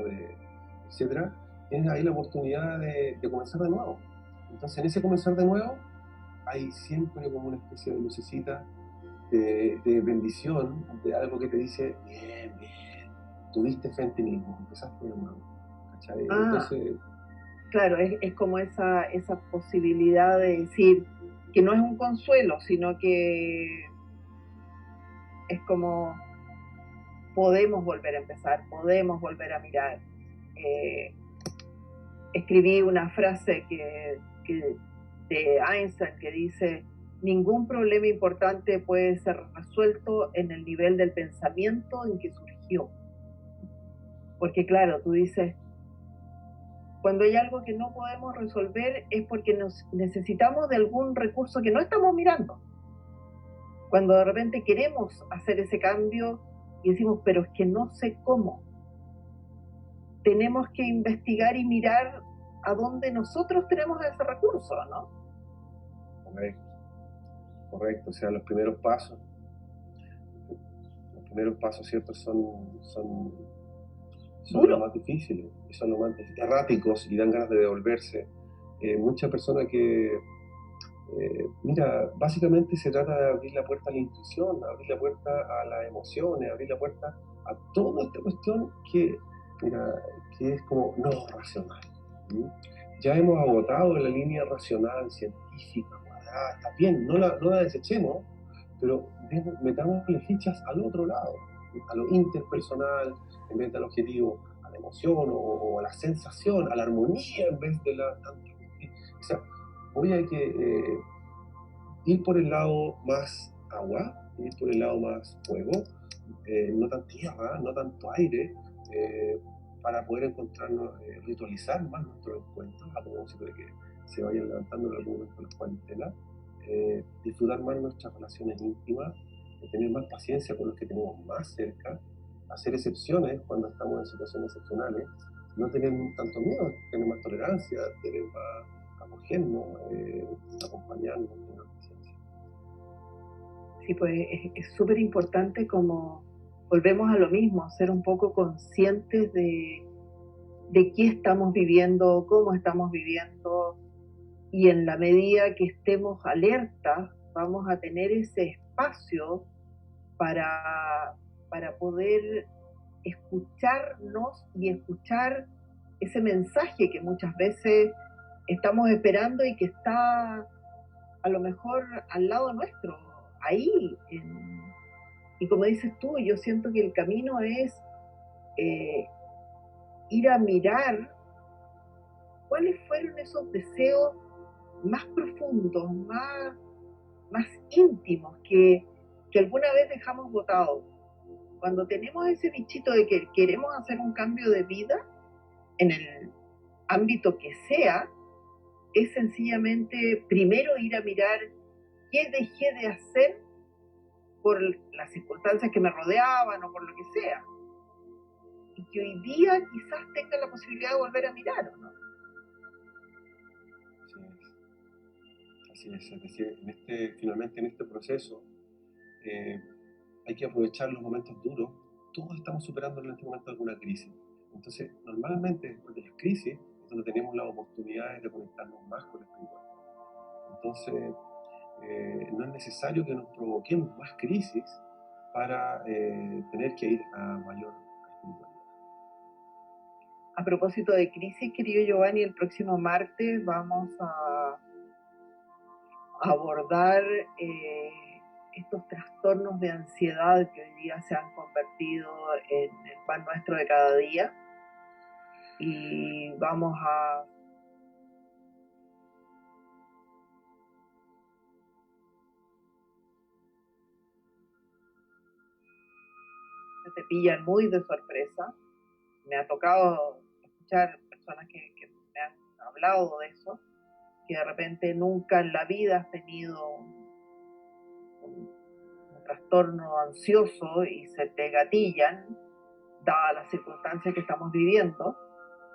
etcétera, tienes ahí la oportunidad de comenzar de nuevo. Entonces, en ese comenzar de nuevo, hay siempre como una especie de lucecita de bendición, de algo que te dice, bien, bien, tuviste fe en ti mismo, empezaste de nuevo. ¿Cachai? Ah, Entonces, claro, es como esa posibilidad de decir que no es un consuelo, sino que es como podemos volver a empezar, podemos volver a mirar. Eh, Escribí una frase de Einstein que dice, ningún problema importante puede ser resuelto en el nivel del pensamiento en que surgió. Porque claro, tú dices, cuando hay algo que no podemos resolver es porque necesitamos de algún recurso que no estamos mirando. Cuando de repente queremos hacer ese cambio y decimos, pero es que no sé cómo, tenemos que investigar y mirar a dónde nosotros tenemos ese recurso, ¿no? correcto, correcto, o sea, los primeros pasos, ¿cierto? Son los Duro. más difíciles, y son los más erráticos y dan ganas de devolverse. Mucha persona que, mira, básicamente se trata de abrir la puerta a la intuición, abrir la puerta a las emociones, abrir la puerta a toda esta cuestión mira, que es como no racional. ¿Sí? Ya hemos agotado la línea racional, científica, cuadrada, está bien, no la desechemos, pero metámosle fichas al otro lado, a lo interpersonal en vez del objetivo, a la emoción o a la sensación, a la armonía en vez de la... O sea, hoy hay que ir por el lado más agua, ir por el lado más fuego, no tan tierra, no tanto aire, eh, para poder encontrarnos, ritualizar más nuestros encuentros, a propósito de que se vayan levantando en algún momento las cuarentenas, disfrutar más nuestras relaciones íntimas, tener más paciencia con los que tenemos más cerca, hacer excepciones cuando estamos en situaciones excepcionales, no tener tanto miedo, tener más tolerancia, tener más acogernos, acompañarnos, tener paciencia. Sí, pues es súper importante como volvemos a lo mismo, ser un poco conscientes de qué estamos viviendo, cómo estamos viviendo, y en la medida que estemos alertas, vamos a tener ese espacio para, para poder escucharnos y escuchar ese mensaje que muchas veces estamos esperando y que está a lo mejor al lado nuestro, ahí. Y como dices tú, yo siento que el camino es eh, ir a mirar cuáles fueron esos deseos más profundos, más íntimos que alguna vez dejamos botados. Cuando tenemos ese bichito de que queremos hacer un cambio de vida en el ámbito que sea, es sencillamente primero ir a mirar qué dejé de hacer por las circunstancias que me rodeaban o por lo que sea. Y que hoy día quizás tenga la posibilidad de volver a mirar, ¿o no? Así es, es decir, finalmente en este proceso eh, hay que aprovechar los momentos duros. Todos estamos superando en este momento alguna crisis. Entonces, normalmente después de las crisis es donde tenemos las oportunidades de conectarnos más con el espiritual. Entonces, no es necesario que nos provoquemos más crisis para tener que ir a mayor espiritualidad. A propósito de crisis, querido Giovanni, el próximo martes vamos a abordar estos trastornos de ansiedad que hoy día se han convertido en el pan nuestro de cada día. Y vamos a repente te pillan muy de sorpresa. Me ha tocado escuchar personas que me han hablado de eso, que de repente nunca en la vida has tenido un trastorno ansioso y se te gatillan, dadas las circunstancias que estamos viviendo.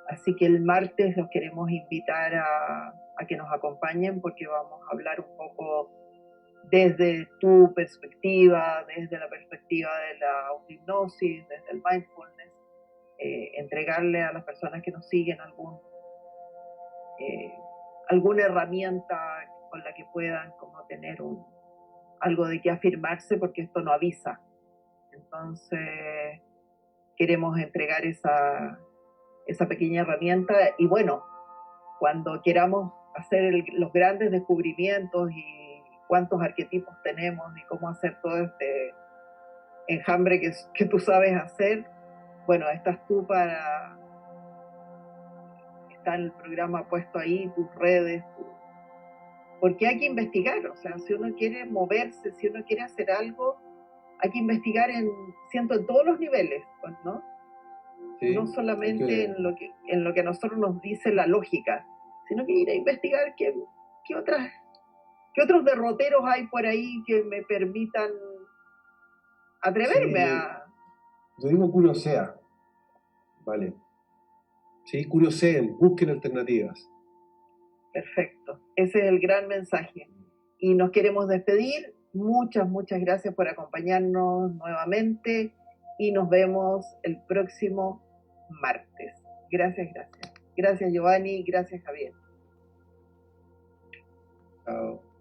Así que el martes los queremos invitar a que nos acompañen porque vamos a hablar un poco desde tu perspectiva, desde la perspectiva de la autohipnosis, desde el mindfulness, entregarle a las personas que nos siguen alguna herramienta con la que puedan como tener algo de qué afirmarse, porque esto no avisa. Entonces queremos entregar esa pequeña herramienta y bueno, cuando queramos hacer los grandes descubrimientos y cuántos arquetipos tenemos y cómo hacer todo este enjambre que tú sabes hacer, bueno, estás tú está el programa puesto ahí, tus redes, porque hay que investigar, o sea, si uno quiere moverse, si uno quiere hacer algo, hay que investigar siento en todos los niveles, pues, ¿no? Sí, no solamente en lo que a nosotros nos dice la lógica, sino que ir a investigar qué otros derroteros hay por ahí que me permitan atreverme a... Yo digo curiosea, ¿vale? Sí, curioseen, busquen alternativas. Perfecto, ese es el gran mensaje. Y nos queremos despedir. Muchas gracias por acompañarnos nuevamente y nos vemos el próximo martes. Gracias. Gracias Giovanni, gracias Javier. Chao.